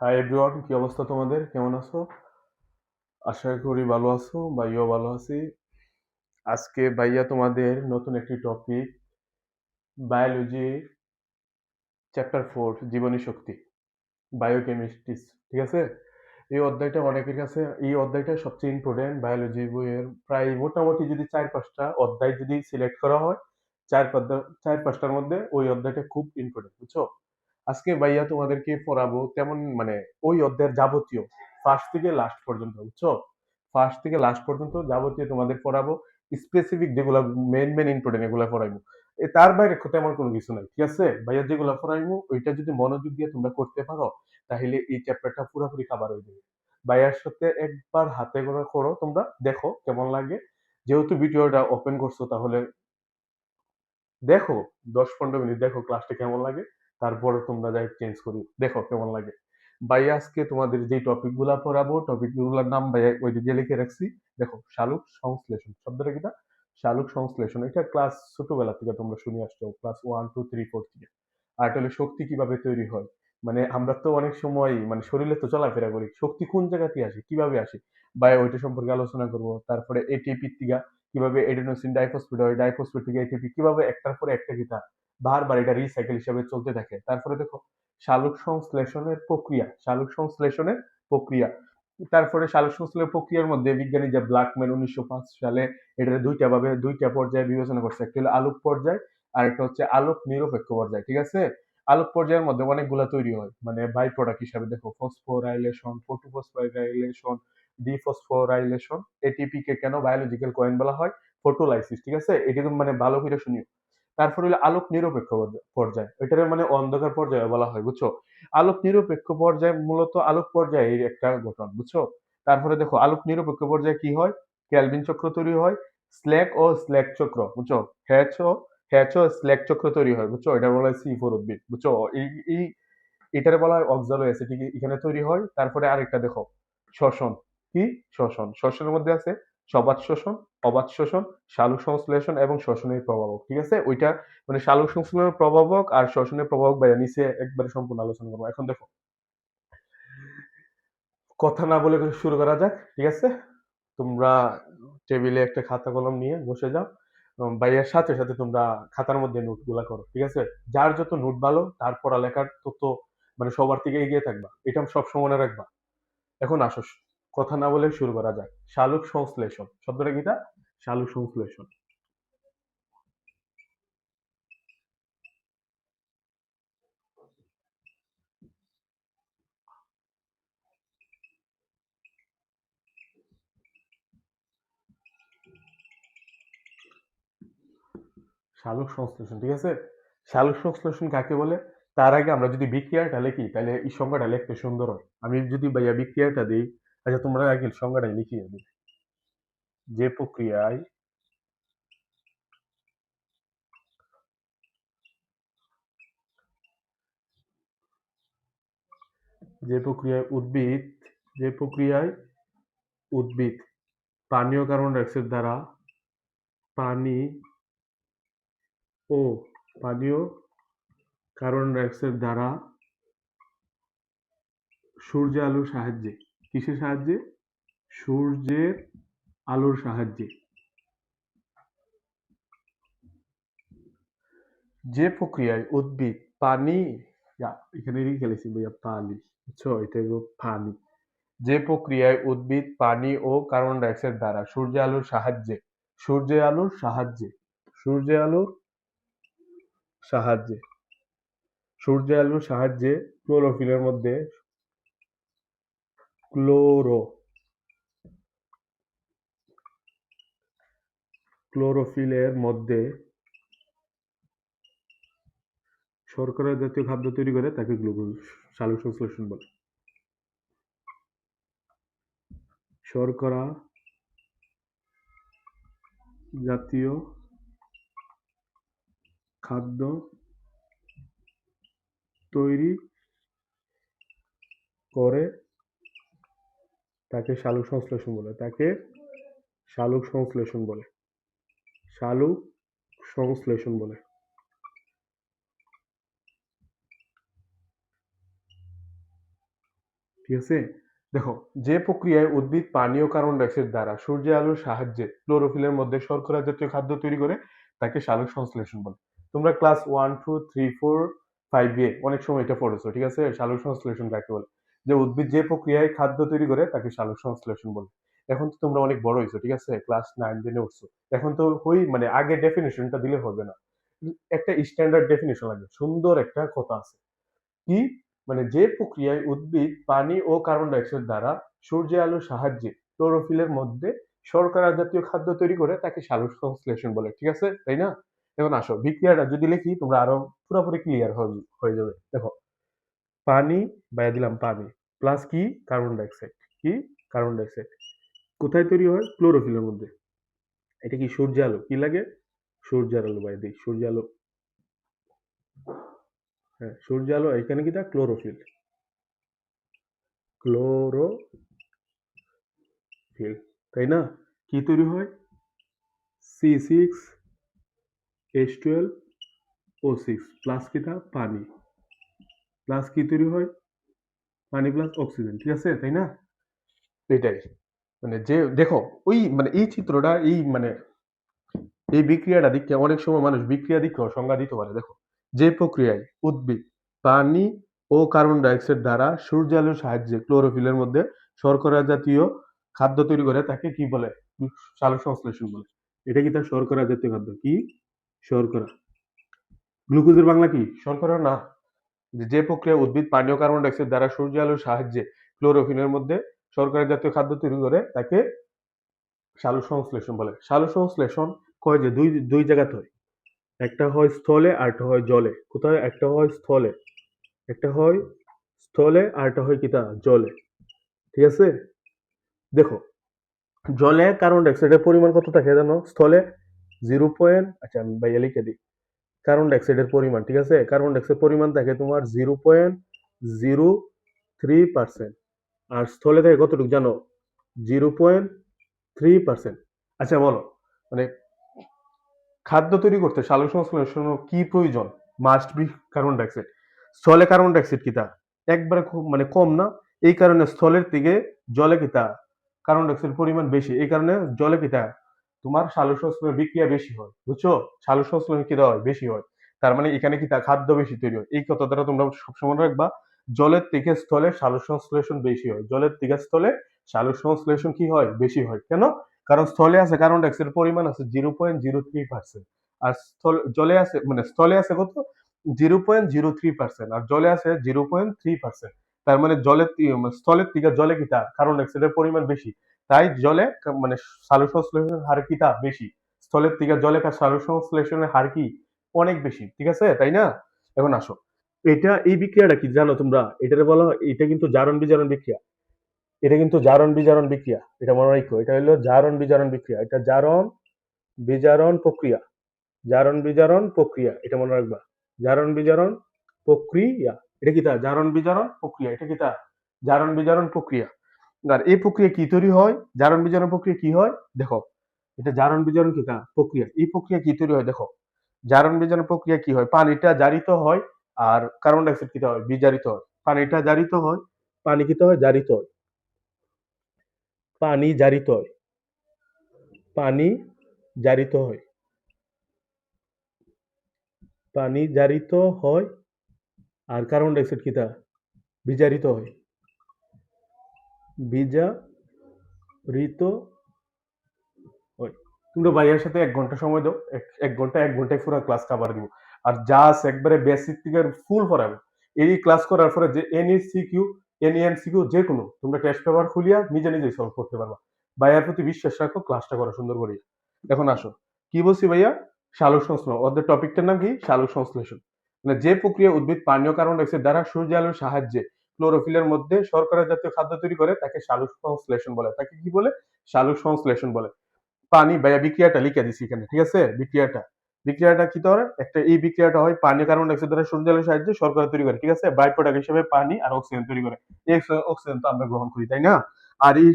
Hi everyone, কি অবস্থা তোমাদের? কেমন আছো? আশা করি ভালো আছো। ভাইয়াও ভালো আছি। আজকে ভাইয়া তোমাদের নতুন একটি টপিক, বায়োলজি চ্যাপ্টার 4, জীবনী শক্তি, বায়োকেমিস্ট্রি। ঠিক আছে? এই অধ্যায়টা অনেকের কাছে, এই অধ্যায়টা সবচেয়ে ইম্পর্টেন্ট বায়োলজি বইয়ের। প্রায় মোটামুটি যদি 4-5টা অধ্যায় যদি সিলেক্ট করা হয়, চার পাঁচটার মধ্যে ওই অধ্যায়টা খুব ইম্পর্টেন্ট, বুঝছো? আজকে ভাইয়া তোমাদেরকে পড়াবো তেমন মানে ওই অধ্যায়ের যাবতীয় ফার্স্ট থেকে লাস্ট পর্যন্ত, বুঝছো? ফার্স্ট থেকে লাস্ট পর্যন্ত যাবতীয় তোমাদের পড়াবো। স্পেসিফিক যেগুলো মেন মেন ইম্পর্টেন্ট এগুলো পড়াইবো। তার বাইরে তেমন কোনো কিছু নাই, ঠিক আছে? ভাইয়া যেগুলো পড়াইবো ওইটা যদি মনোযোগ দিয়ে তোমরা করতে পারো, তাহলে এই চ্যাপ্টারটা পুরোপুরি কভার হয়ে যাবে। ভাইয়ার সাথে একবার হাতে গোনা করো, তোমরা দেখো কেমন লাগে। যেহেতু ভিডিওটা ওপেন করছো, তাহলে দেখো, 10-15 মিনিট দেখো ক্লাসটা কেমন লাগে। তারপরে তোমরা যাই চেঞ্জ করি, দেখো কেমন লাগে। ভাইয়া আজকে তোমাদের যে টপিক গুলা পড়াবো, টপিক গুলার নাম ভাইয়া ওই দিকে লিখে রাখছি। দেখো, শালুক সংশ্লেষণ শব্দটা কিটা? শালুক সংশ্লেষণ, এটা ক্লাস ছোটবেলা থেকে তোমরা শুনে আসছো, ক্লাস 1, 2, 3, 4 থেকে। আর এটা হলো শক্তি কিভাবে তৈরি হয়। মানে আমরা তো অনেক সময় মানে শরীরে তো চলাফেরা করি, শক্তি কোন জায়গা থেকে আসে, কিভাবে আসে, ভাইয়া ওইটা সম্পর্কে আলোচনা করবো। তারপরে এটিপি থেকে কিভাবে এডিনোসিন ডাইফসফেট হয়, ডাইফসফেট থেকে এটিপি কিভাবে একটার পর একটা কিটা বারবার এটা রিসাইকেল হিসেবে চলতে থাকে। তারপরে দেখো, সালোক সংশ্লেষণের প্রক্রিয়া, সালোক সংশ্লেষণের প্রক্রিয়া। তারপরে সালোক সংশ্লেষণের প্রক্রিয়ার মধ্যে বিজ্ঞানী যে ব্ল্যাকম্যান 1905 সালে এটার দুইটা পর্যায়ে বিবেচনা করছে। একটা হলো আলোক পর্যায়, আর একটা হচ্ছে আলোক নিরপেক্ষ পর্যায়, ঠিক আছে? আলোক পর্যায়ের মধ্যে অনেকগুলা তৈরি হয়, মানে বাই প্রোডাক্ট হিসাবে দেখো, ফসফোরাইলেশন, ফটোফসফোরাইলেশন, ডিফসফোরাইলেশন। এটিপি কে কেন বায়োলজিক্যাল কয়েন বলা হয়? ফটোলাইসিস, ঠিক আছে? এটা কিন্তু মানে ভালো করে শুনিও। তারপরে হলো আলোক নিরপেক্ষ পর্যায়, এটার মানে অন্ধকার পর্যায়ে বলা হয়, বুঝছো? আলোক নিরপেক্ষ পর্যায় মূলত আলোক পর্যায়ের একটা গঠন, বুঝছো? তারপরে দেখো, আলোক নিরপেক্ষ পর্যায়ে কি হয়? ক্যালভিন চক্র তৈরি হয়, স্ল্যাক চক্র, বুঝছো? হ্যাচ ও স্ল্যাক চক্র তৈরি হয়, বুঝছো? এটা বলা হয় C4 উদ্ভিদ, বুঝছো? এই এটারে বলা হয় অক্সালো অ্যাসিটিক, এখানে তৈরি হয়। তারপরে আরেকটা দেখো, শ্বসন। কি? শ্বসনের মধ্যে আছে সবাত শোষণ, অবাত শোষণ, সালোক সংশ্লেষণ এবং শ্বসনের প্রভাবক, ঠিক আছে? ওইটা মানে সালোক সংশ্লেষণের প্রভাবক আর শ্বসনের প্রভাবক বাইরে নিচে একবারে সম্পূর্ণ আলোচনা করবো। এখন দেখো, কথা না বলে শুরু করা যাক, ঠিক আছে? তোমরা টেবিলে একটা খাতা কলম নিয়ে বসে যাও। ভাইয়ার সাথে সাথে তোমরা খাতার মধ্যে নোট গুলা করো, ঠিক আছে? যার যত নোট ভালো তার পড়ালেখার তত মানে সবার থেকে এগিয়ে থাকবা, এটা সব সময় মনে রাখবা। এখন আসো, কথা না বলে শুরু করা যাক। সালোক সংশ্লেষণ শব্দটা কিটা? সালোক সংশ্লেষণ। সালোক সংশ্লেষণ, ঠিক আছে? সালোক সংশ্লেষণ কাকে বলে? তার আগে আমরা যদি বিক্রিয়াটা লিখি, তাহলে এই সংজ্ঞাটা লিখতে সুন্দর হয়। আমি যদি ভাইয়া বিক্রিয়াটা দিই, আচ্ছা তোমরা আগে সংজ্ঞাটা লিখিয়ে দিই। যে প্রক্রিয়ায় যে প্রক্রিয়ায় উদ্ভিদ যে প্রক্রিয়ায় উদ্ভিদ পানীয় কার্বন ডাই অক্সাইড দ্বারা পানি ও পানীয় কার্বন ডাই অক্সাইড দ্বারা সূর্যের আলোর সাহায্যে, কিসের সাহায্যে? সূর্যের আলোর সাহায্যে যে প্রক্রিয়ায় উদ্ভিদ পানি, এখানে লিখে ফেলেছি ভাইয়া পানি, বুঝছো? এটা হলো পানি। যে প্রক্রিয়ায় উদ্ভিদ পানি ও কার্বন ডাই অক্সাইড দ্বারা সূর্যের আলোর সাহায্যে, সূর্যের আলোর সাহায্যে সূর্যের আলোর সাহায্যে সূর্যের আলোর সাহায্যে ক্লোরোফিলের মধ্যে ক্লোরো ক্লোরোফিলের মধ্যে শর্করা জাতীয় খাদ্য তৈরি করে, তাকে গ্লুকোজ সালোক সংশ্লেষণ বলে। শর্করা জাতীয় খাদ্য তৈরি করে, তাকে সালোক সংশ্লেষণ বলে। তাকে সালোক সংশ্লেষণ বলে। সালোক সংশ্লেষণ বলে। ঠিক আছে? দেখো, যে প্রক্রিয়ায় উদ্ভিদ পানি ও কার্বন ডাই অক্সাইড দ্বারা সূর্যের আলোর সাহায্যে ক্লোরোফিলের মধ্যে শর্করা জাতীয় খাদ্য তৈরি করে তাকে সালোক সংশ্লেষণ বলে। তোমরা ক্লাস 1, 2, 3, 4, 5 এ অনেক সময় এটা পড়েছো, ঠিক আছে? সালোক সংশ্লেষণ কাকে বলে? যে উদ্ভিদ যে প্রক্রিয়ায় খাদ্য তৈরি করে তাকে সালোক সংশ্লেষণ বলে। এখন তো তোমরা অনেক বড় হইছো, ঠিক আছে? ক্লাস 9, 10 এ উঠছো। এখন তো মানে আগে ডেফিনিশনটা দিলে হবে না। একটা স্ট্যান্ডার্ড ডেফিনিশন লাগবে। সুন্দর একটা কথা আছে। কি? মানে যে প্রক্রিয়ায় উদ্ভিদ পানি ও কার্বন ডাই অক্সাইড দ্বারা সূর্যের আলোর সাহায্যে ক্লোরোফিলের মধ্যে শর্করা জাতীয় খাদ্য তৈরি করে তাকে সালোক সংশ্লেষণ বলে, ঠিক আছে? তাই না? এখন আসো, বিক্রিয়াটা যদি লিখি তোমরা আরো পুরোপুরি ক্লিয়ার হয়ে যাবে। দেখো, পানি বাইয়া দিলাম, পানি প্লাস কি কার্বন ডাই অক্সাইড, কি কার্বন ডাই অক্সাইড কোথায় তৈরি হয়? ক্লোরোফিলের মধ্যে। এটা কি সূর্যের আলো? কি লাগে? সূর্যের আলো বাইয়া দিই, সূর্যের আলো। হ্যাঁ, সূর্যের আলো। এখানে কি তা ক্লোরোফিল, ক্লোরোফিল, তাই না? কি তৈরি হয়? C6H12O6 প্লাস কি তা পানি, প্লাস কি তৈরি হয়? পানি প্লাস অক্সিজেন, ঠিক আছে? তাই না? এটাই মানে যে দেখো, ওই মানে এই চিত্রটা, এই বিক্রিয়াটা দিকে অনেক সময় মানুষ বিক্রিয়া দিকেও সংজ্ঞা দিতে পারে। দেখো, যে প্রক্রিয়ায় উদ্ভিদ পানি ও কার্বন ডাই অক্সাইড দ্বারা সূর্যালোর সাহায্যে ক্লোরোফিলের মধ্যে শর্করা জাতীয় খাদ্য তৈরি করে তাকে কি বলে? সালোক সংশ্লেষণ বলে। এটা কি তার শর্করা জাতীয় খাদ্য? কি শর্করা? গ্লুকোজের বাংলা কি? শর্করা না। যে প্রক্রিয়ায় উদ্ভিদ পানি ও কার্বন ডাই অক্সাইড দ্বারা সূর্যের আলোর সাহায্যে ক্লোরোফিলের মধ্যে শর্করা জাতীয় খাদ্য তৈরি করে তাকে সালোক সংশ্লেষণ বলে। সালোক সংশ্লেষণ কয় যে দুই দুই জায়গাতে হয়। একটা হয় স্থলে আর একটা হয় জলে। কোথায়? একটা হয় স্থলে, একটা হয় স্থলে আর একটা হয় কিতা জলে, ঠিক আছে? দেখো, জলে কার্বন ডাই অক্সাইডের পরিমাণ কত থাকে জানো? স্থলে 0. আচ্ছা আমি বাইরে লিখে দিই। কার্বন ডাই অক্সাইডের পরিমাণ, ঠিক আছে? কার্বন ডাই অক্সাইড পরিমাণ থাকে তোমার 0.03%। আর স্থলে থাকে কতটুকু জানো? 0.3%। আচ্ছা বলো, মানে খাদ্য তৈরি করতে সালোক সংশ্লেষণ কি প্রয়োজন? Must be carbon dioxide. স্থলে কার্বন ডাই অক্সাইড কিতা একবারে খুব মানে কম না, এই কারণে স্থলের থেকে জলে কিতা কার্বন ডাই অক্সাইড পরিমাণ বেশি, এই কারণে জলে কিতা তোমার সালোক সংশ্লেষণ বিক্রিয়া বেশি হয়, বুঝছো? সালোক সংশ্লেষণ কিতা হয়? বেশি হয়। তার মানে এখানে কিতা খাদ্য বেশি তৈরি হয়। এই কথা দ্বারা তোমরা সবসময় রাখবা, জলের থেকে স্থলে সালোক সংশ্লেষণ বেশি হয়। জলের থেকে স্থলে সালোক সংশ্লেষণ কি হয়? বেশি হয়। কেন? কারণ স্থলে আছে কার্বন ডাই অক্সাইডের পরিমাণ আছে 0.03%। আর জলে আছে মানে স্থলে আছে কত? 0.03%। আর জলে আছে 0.3%। তার মানে স্থলের থেকে জলে কিতা কার্বন ডাই অক্সাইডের পরিমাণ বেশি। তাই জলে মানে সালোক সংশ্লেষণের হার কিতা বেশি। স্থলের থেকে জলে সালোক সংশ্লেষণের হার কি অনেক বেশি, ঠিক আছে? তাই না? এখন আসো, এই বিক্রিয়াটা কি জানো তোমরা? এটারে বলা হয়, এটা কিন্তু জারণ বিজারণ বিক্রিয়া। এটা কিন্তু জারণ বিজারণ বিক্রিয়া, এটা মনে রাখো। এটা হলো জারণ বিজারণ বিক্রিয়া, এটা জারণ বিজারণ প্রক্রিয়া, জারণ বিজারণ প্রক্রিয়া, এটা মনে রাখবা। জারণ বিজারণ প্রক্রিয়া, এটা কি তা জারণ বিজারণ প্রক্রিয়া, এটা কি তা জারণ বিজারণ প্রক্রিয়া। আর এই প্রক্রিয়া কি তৈরি হয়? জারণ বিজারণ প্রক্রিয়া কি হয়? দেখো, এটা জারণ বিজারণ কি তা প্রক্রিয়া। এই প্রক্রিয়া কি তৈরি হয়? দেখো, জারণ বিজারণ প্রক্রিয়া কি হয়? পানিটা জারিত হয় আর কার্বন ডাই অক্সাইড কিতা হয়? বিজারিত হয়। পানিটা জারিত হয়, পানি কিতা হয়? জারিত হয়, পানি জারিত হয়, পানি জারিত হয়, পানি জারিত হয়। আর কার্বন ডাই অক্সাইড কিতা? বিজারিত হয়, বিজারিত হয়। তোমরা ভাইয়ার সাথে 1 ঘন্টা সময় দাও, এক ঘন্টায় পুরো ক্লাস কাভার দিব। আর জাস্ট একবারে বেসিক থেকে ফুল পড়াবে। এই ক্লাস করার পরে যে এনি সিকিউ, এনি এমসিকিউ যে কোনো তোমরা টেস্ট পেপার খুলিয়া নিজে নিজেই সলভ করতে পারবা। ভাইয়ার প্রতি বিশ্বাস রাখো, ক্লাসটা করো সুন্দর করে। এখন আসো, কি বলছি ভাইয়া? সালোক সংশ্লেষণ। ওদের টপিকটার নাম কি? সালোক সংশ্লেষণ। মানে যে প্রক্রিয়া উদ্ভিদ পানীয় কার্বন ডাই অক্সাইড দ্বারা সূর্য আলোর সাহায্যে ক্লোরোফিলের মধ্যে শর্করা জাতীয় খাদ্য তৈরি করে তাকে সালোক সংশ্লেষণ বলে। তাকে কি বলে? সালোক সংশ্লেষণ বলে। পানি বা বিক্রিয়াটা লিখে দিছি এখানে, ঠিক আছে? বিক্রিয়াটা কি ধরে একটা, এই বিক্রিয়াটা হয় পানি কার্বন ডাই অক্সাইড দ্বারা সূর্যালোকের সাহায্যে শর্করা তৈরি করে, ঠিক আছে? বাই প্রোডাক্ট হিসেবে পানি আর অক্সিজেন তৈরি করে। এই অক্সিজেন তো আমরা গ্রহণ করি, তাই না? আর এই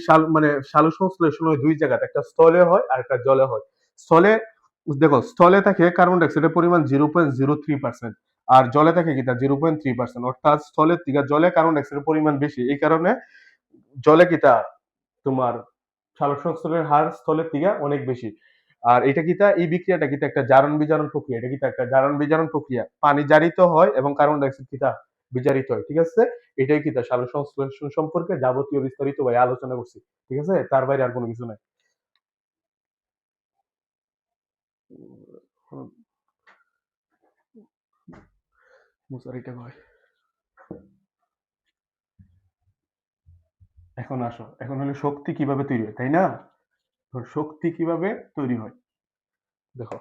সালোক সংশ্লেষণ হয় দুই জায়গাতে, একটা স্থলে হয় আর একটা জলে হয়। স্থলে দেখো, স্থলে থাকে কার্বন ডাই অক্সাইডের পরিমাণ 0.03%। আর জলে থাকে কিতা 0.3%, অর্থাৎ স্থলের থেকে জলে কার্বন ডাইঅক্সাইডের পরিমাণ বেশি, এই কারণে জলে কিতা তোমার সালোক সংশ্লেষণের হার স্থলের থেকে অনেক বেশি। আর এটা কিতা, এই বিক্রিয়াটা কিতা একটা জারণ বিজারণ প্রক্রিয়া, এটা কিতা একটা জারণ বিজারণ প্রক্রিয়া, পানি জারিত হয় এবং কার্বন ডাইঅক্সাইড কিতা বিজারিত হয়, ঠিক আছে। এটাই কিতা সালোক সংশ্লেষণ সম্পর্কে যাবতীয় বিস্তারিত ভাই আলোচনা করছি, ঠিক আছে, তার বাইরে আর কোনো কিছু নাই। মুসারিটা ভাই, এখন আসো, এখন হলো শক্তি কিভাবে তৈরি হয়, তাই না? শক্তি কিভাবে তৈরি হয়, দেখো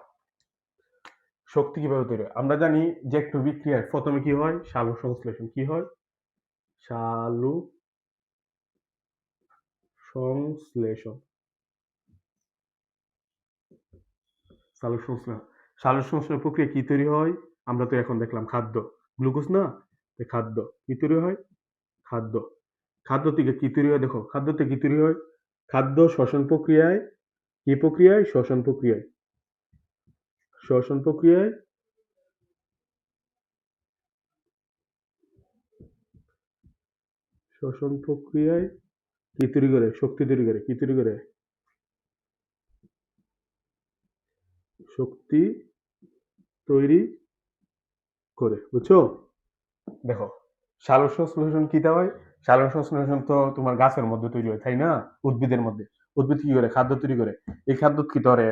শক্তি কিভাবে তৈরি হয়। আমরা জানি যে একটু বিক্রিয়ায় প্রথমে কি হয়, সালোক সংশ্লেষণ, কি হয়, সালোক সংশ্লেষণ, সালোক সংশ্লেষণ, সালোক সংশ্লেষণ প্রক্রিয়া কি তৈরি হয়, আমরা তো এখন দেখলাম খাদ্য, গ্লুকোজ না, খাদ্য কি তৈরি হয়, খাদ্য, খাদ্য থেকে কি তৈরি হয়, দেখো খাদ্য থেকে কি তৈরি হয়, খাদ্য শ্বসন প্রক্রিয়ায়, কি প্রক্রিয়ায়, শ্বসন প্রক্রিয়ায়, শ্বসন প্রক্রিয়ায়, শ্বসন প্রক্রিয়ায় কি তৈরি করে, শক্তি তৈরি করে, কি তৈরি করে, শক্তি তৈরি করে, বুঝছো? দেখো সালোক সংশ্লেষণ কি হয়, সালোক সংশ্লেষণ তো তোমার গাছের মধ্যে তৈরি হয়, তাই না, উদ্ভিদের মধ্যে। উদ্ভিদ কি করে, খাদ্য তৈরি করে, এই খাদ্য কি করে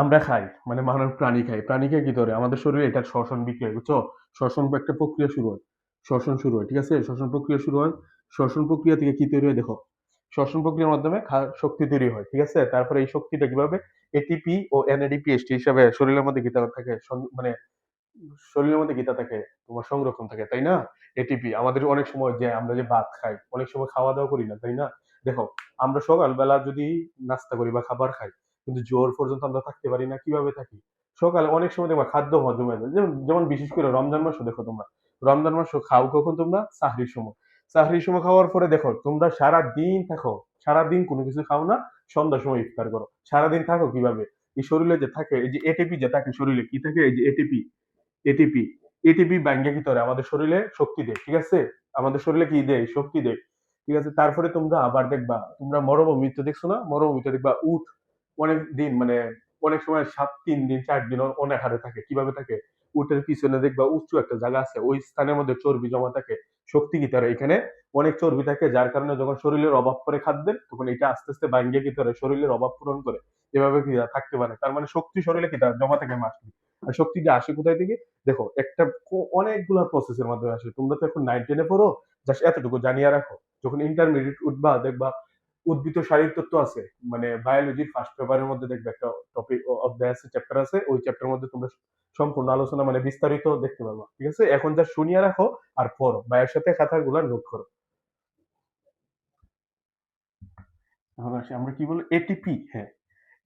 আমরা খাই, মানে মানব প্রাণী খাই, প্রাণী খাই কি করে আমাদের শরীরে এটা শ্বসন বিক্রিয়া, বুঝছো? শ্বসন একটা প্রক্রিয়া শুরু হয়, শ্বসন শুরু হয়, ঠিক আছে, শ্বসন প্রক্রিয়া শুরু হয়, শ্বসন প্রক্রিয়া থেকে কি তৈরি হয়, দেখো শ্বসন প্রক্রিয়ার মাধ্যমে শক্তি তৈরি হয়, ঠিক আছে। তারপরে এই শক্তিটা কিভাবে এটিপি ও এনএডিপিএসটি হিসাবে শরীরের মধ্যে গীতা থাকে, মানে শরীরের মধ্যে গীতা থাকে, তোমার সংরক্ষণ থাকে, তাই না। এটিপি আমাদের অনেক সময় যে আমরা যে ভাত খাই, অনেক সময় খাওয়া দাওয়া করি না, তাই না। দেখো আমরা সকালবেলা যদি নাস্তা করি বা খাবার খাই, কিন্তু জোর পর্যন্ত আমরা থাকতে পারি না, কিভাবে থাকি, সকালে অনেক সময় দেখবা খাদ্য হজম হয়ে যায়, যেমন যেমন বিশেষ করে রমজান মাসে দেখো তোমরা, রমজান মাসে খাও কখন তোমরা, সাহরির সময়, সাহরির সময় খাওয়ার পরে দেখো তোমরা সারা দিন থাকো, সারা দিন কোনো কিছু খাও না, সন্ধ্যার সময় ইফতার করো, সারাদিন থাকো কিভাবে, এই শরীরে যে থাকে, এই যে এটিপি যে থাকে শরীরে, কি থাকে, এই যে এটিপি, এটিপি, এটিপি ব্যাঙ্গে কি করে আমাদের শরীরে শক্তি দেয়, ঠিক আছে, আমাদের শরীরে কি দেয়, শক্তি দেয়, ঠিক আছে। তারপরে তোমরা আবার দেখবা, তোমরা মরুভূমিতে দেখছো না, মরুভূমিতে দেখবা উট অনেক দিন, মানে অনেক সময় 7 3 দিন 4 দিন অনেক হারে থাকে, কিভাবে থাকে, উটের পিছনে দেখবা উঁচু একটা জায়গা আছে, ওই স্থানের মধ্যে চর্বি জমা থাকে, শক্তি কি তার এখানে অনেক চর্বি থাকে, যার কারণে যখন শরীরের অভাব পড়ে খাদ্যের, তখন এটা আস্তে আস্তে ব্যাঙ্গে কি করে শরীরের অভাব পূরণ করে, এভাবে কি থাকতে পারে, তার মানে শক্তি শরীরে কি তার জমা থাকে মাস। আর শক্তিটা আসে কোথায় থেকে, দেখো একটা অনেকগুলা প্রসেসের মাধ্যমে আসে, তোমরা তো এখন 9 10-এ পড়ো, জাস্ট এতটুকু জানিয়ে রাখো, যখন ইন্টারমিডিয়েট উঠবা দেখবা উদ্ভিদ ও শারীরতত্ত্ব আছে, মানে বায়োলজির ফার্স্ট পেপারের মধ্যে দেখবে একটা টপিক অধ্যায় আছে, চ্যাপ্টার আছে, ওই চ্যাপ্টারের মধ্যে তোমরা সম্পূর্ণ আলোচনা মানে বিস্তারিত দেখতে পারবা, ঠিক আছে। এখন যা শুনিয়ে রাখো আর পড়ো, ভাইয়ের সাথে খাতাগুলা নোট করো। এখন আসি আমরা কি বলি এটিপি, হ্যাঁ,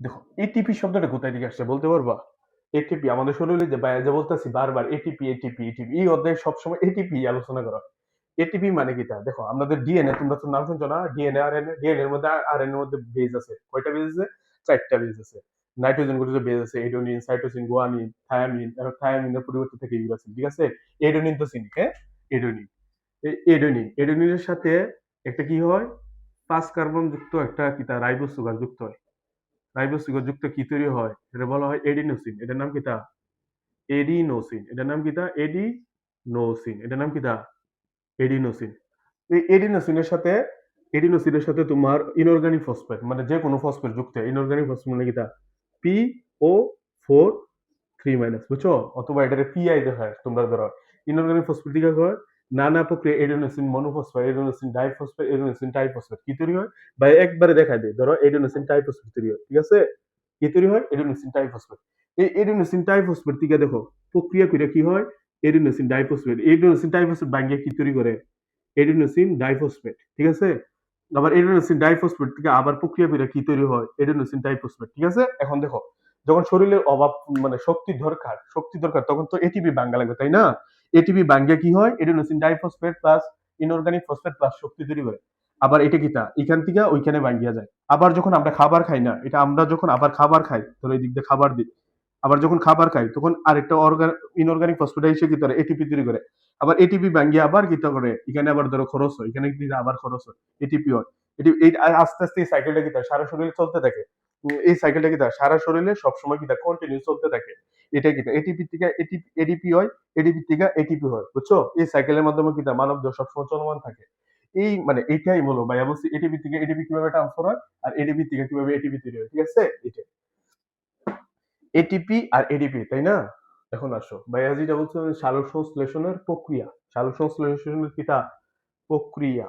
দেখো এটিপি শব্দটা কোথায় থেকে আসছে বলতে পারবা, এটিপি আমাদের শরীরে যে যে বলতেছি বারবার এটিপি এটিপি এটিপি, এই অধ্যায়ে সবসময় এটিপি আলোচনা করা। এটিপি মানে কি তা, দেখো আমাদের ডিএনএ, তোমরা তো নাম শুনছো না, ডিএনএ আরএনএ, ডিএনএ এর মধ্যে আরএনএ এর মধ্যে বেজ আছে, কয়টা বেজ আছে, 4টা বেজ আছে, নাইট্রোজেন গ্রুপের বেজ আছে, এডোনিন, সাইটোসিন, গুয়ানিন, থায়ামিন, আর থায়ামিনের পরিবর্তে থেকে ইউরাসিল, ঠিক আছে। এডোনিন তো চিনি, হ্যাঁ, এডোনিন, এই এডোনিন, এডোনিনের সাথে একটা কি হয়, 5 কার্বন যুক্ত একটা কি তা রাইবোজ সুগার যুক্ত হয়, রাইবোজ সুগার যুক্ত কি তৈরি হয়, এটা বলা হয় এডিনোসিন, এটার নাম কি তা, এডিনোসিন, এটার নাম কি তা, এডিনোসিন, এটার নাম কি তা, এডিনোসিন। এই এডিনোসিনের সাথে তোমার ইনঅর্গানিক ফসফেট, মানে যে কোনো ফসফেট যুক্ত হয়, ইনঅর্গানিক ফসফেট মানে কি তা, PO4 3 বুঝছো, অথবা এটাকে পিআই দেখায় তোমরা ধরো, ইনঅর্গানিক ফসফেট দিকে হয়, নানা প্রক্রিয়া adenosine monophosphate, adenosine diphosphate, adenosine triphosphate কি তৈরি হয়, বা একবারে দেখা দেয়, ধরো এডেনোসিন ট্রাইফসফেট তৈরি হয়, ঠিক আছে, কি তৈরি হয়, এডেনোসিন ট্রাইফসফেট। এই এডেনোসিন ট্রাইফসফেট থেকে দেখো প্রক্রিয়া করে কি হয়, এডেনোসিন ডাইফসফেট, এডেনোসিন ট্রাইফসফেট ভাঙিয়ে কি তৈরি করে, এডেনোসিন ডাইফসফেট, ঠিক আছে। আবার এডেনোসিন ডাইফসফেট থেকে আবার প্রক্রিয়া করে কি তৈরি হয়, এডেনোসিন ডাইফসফেট, ঠিক আছে। এখন দেখো যখন শরীরের অভাব, মানে শক্তি দরকার তখন তো এটিপি ভাঙ্গা লাগবে, তাই না। এটিপি ভাঙ্গা কি হয়, adenosine diphosphate plus inorganic phosphate plus শক্তি তৈরি করে। আবার এটা কিটা এখান থেকে ওইখানে ভাঙ্গিয়া যায়। আবার যখন আমরা খাবার খাই না, এটা আমরা যখন আবার খাবার খাই, ধরো এই দিক দিয়ে খাবার দিই, আবার যখন খাবার খাই তখন আরেকটা ইনঅর্গানিক ফসফেট এসে কি করে এটিপি তৈরি করে। আবার এটিপি ভাঙ্গিয়ে আবার কি করে এখানে আবার ধরো খরচ হয়, এখানে কি আবার খরচ হয়, এটিপি হয়। এটি এই আস্তে আস্তে এই সাইকেলটা কি সারা শরীরে চলতে থাকে। এই সাইকেলটা কি সারা শরীরে সবসময় কি কন্টিনিউ চলতে থাকে। এটাই কি এটিপি থেকে এডিপি হয়, এডিপি থেকে এটিপি হয়, বুঝছো? এই সাইকেলের মাধ্যমে কি মানব দেহ সবসময় চলমান থাকে। এই মানে এটাই বলো ভাই অবশ্যই এটিপি থেকে এটিপি কিভাবে ট্রান্সফার হয় আর এডিপি থেকে কিভাবে এটিপি তৈরি হয়, ঠিক আছে? এটা এটিপি আর এডিপি, তাই না? এখন আসো ভাইয়া যেটা বলছো সালোক সংশ্লেষণের প্রক্রিয়া, সালোক সংশ্লেষণের কিটা প্রক্রিয়া,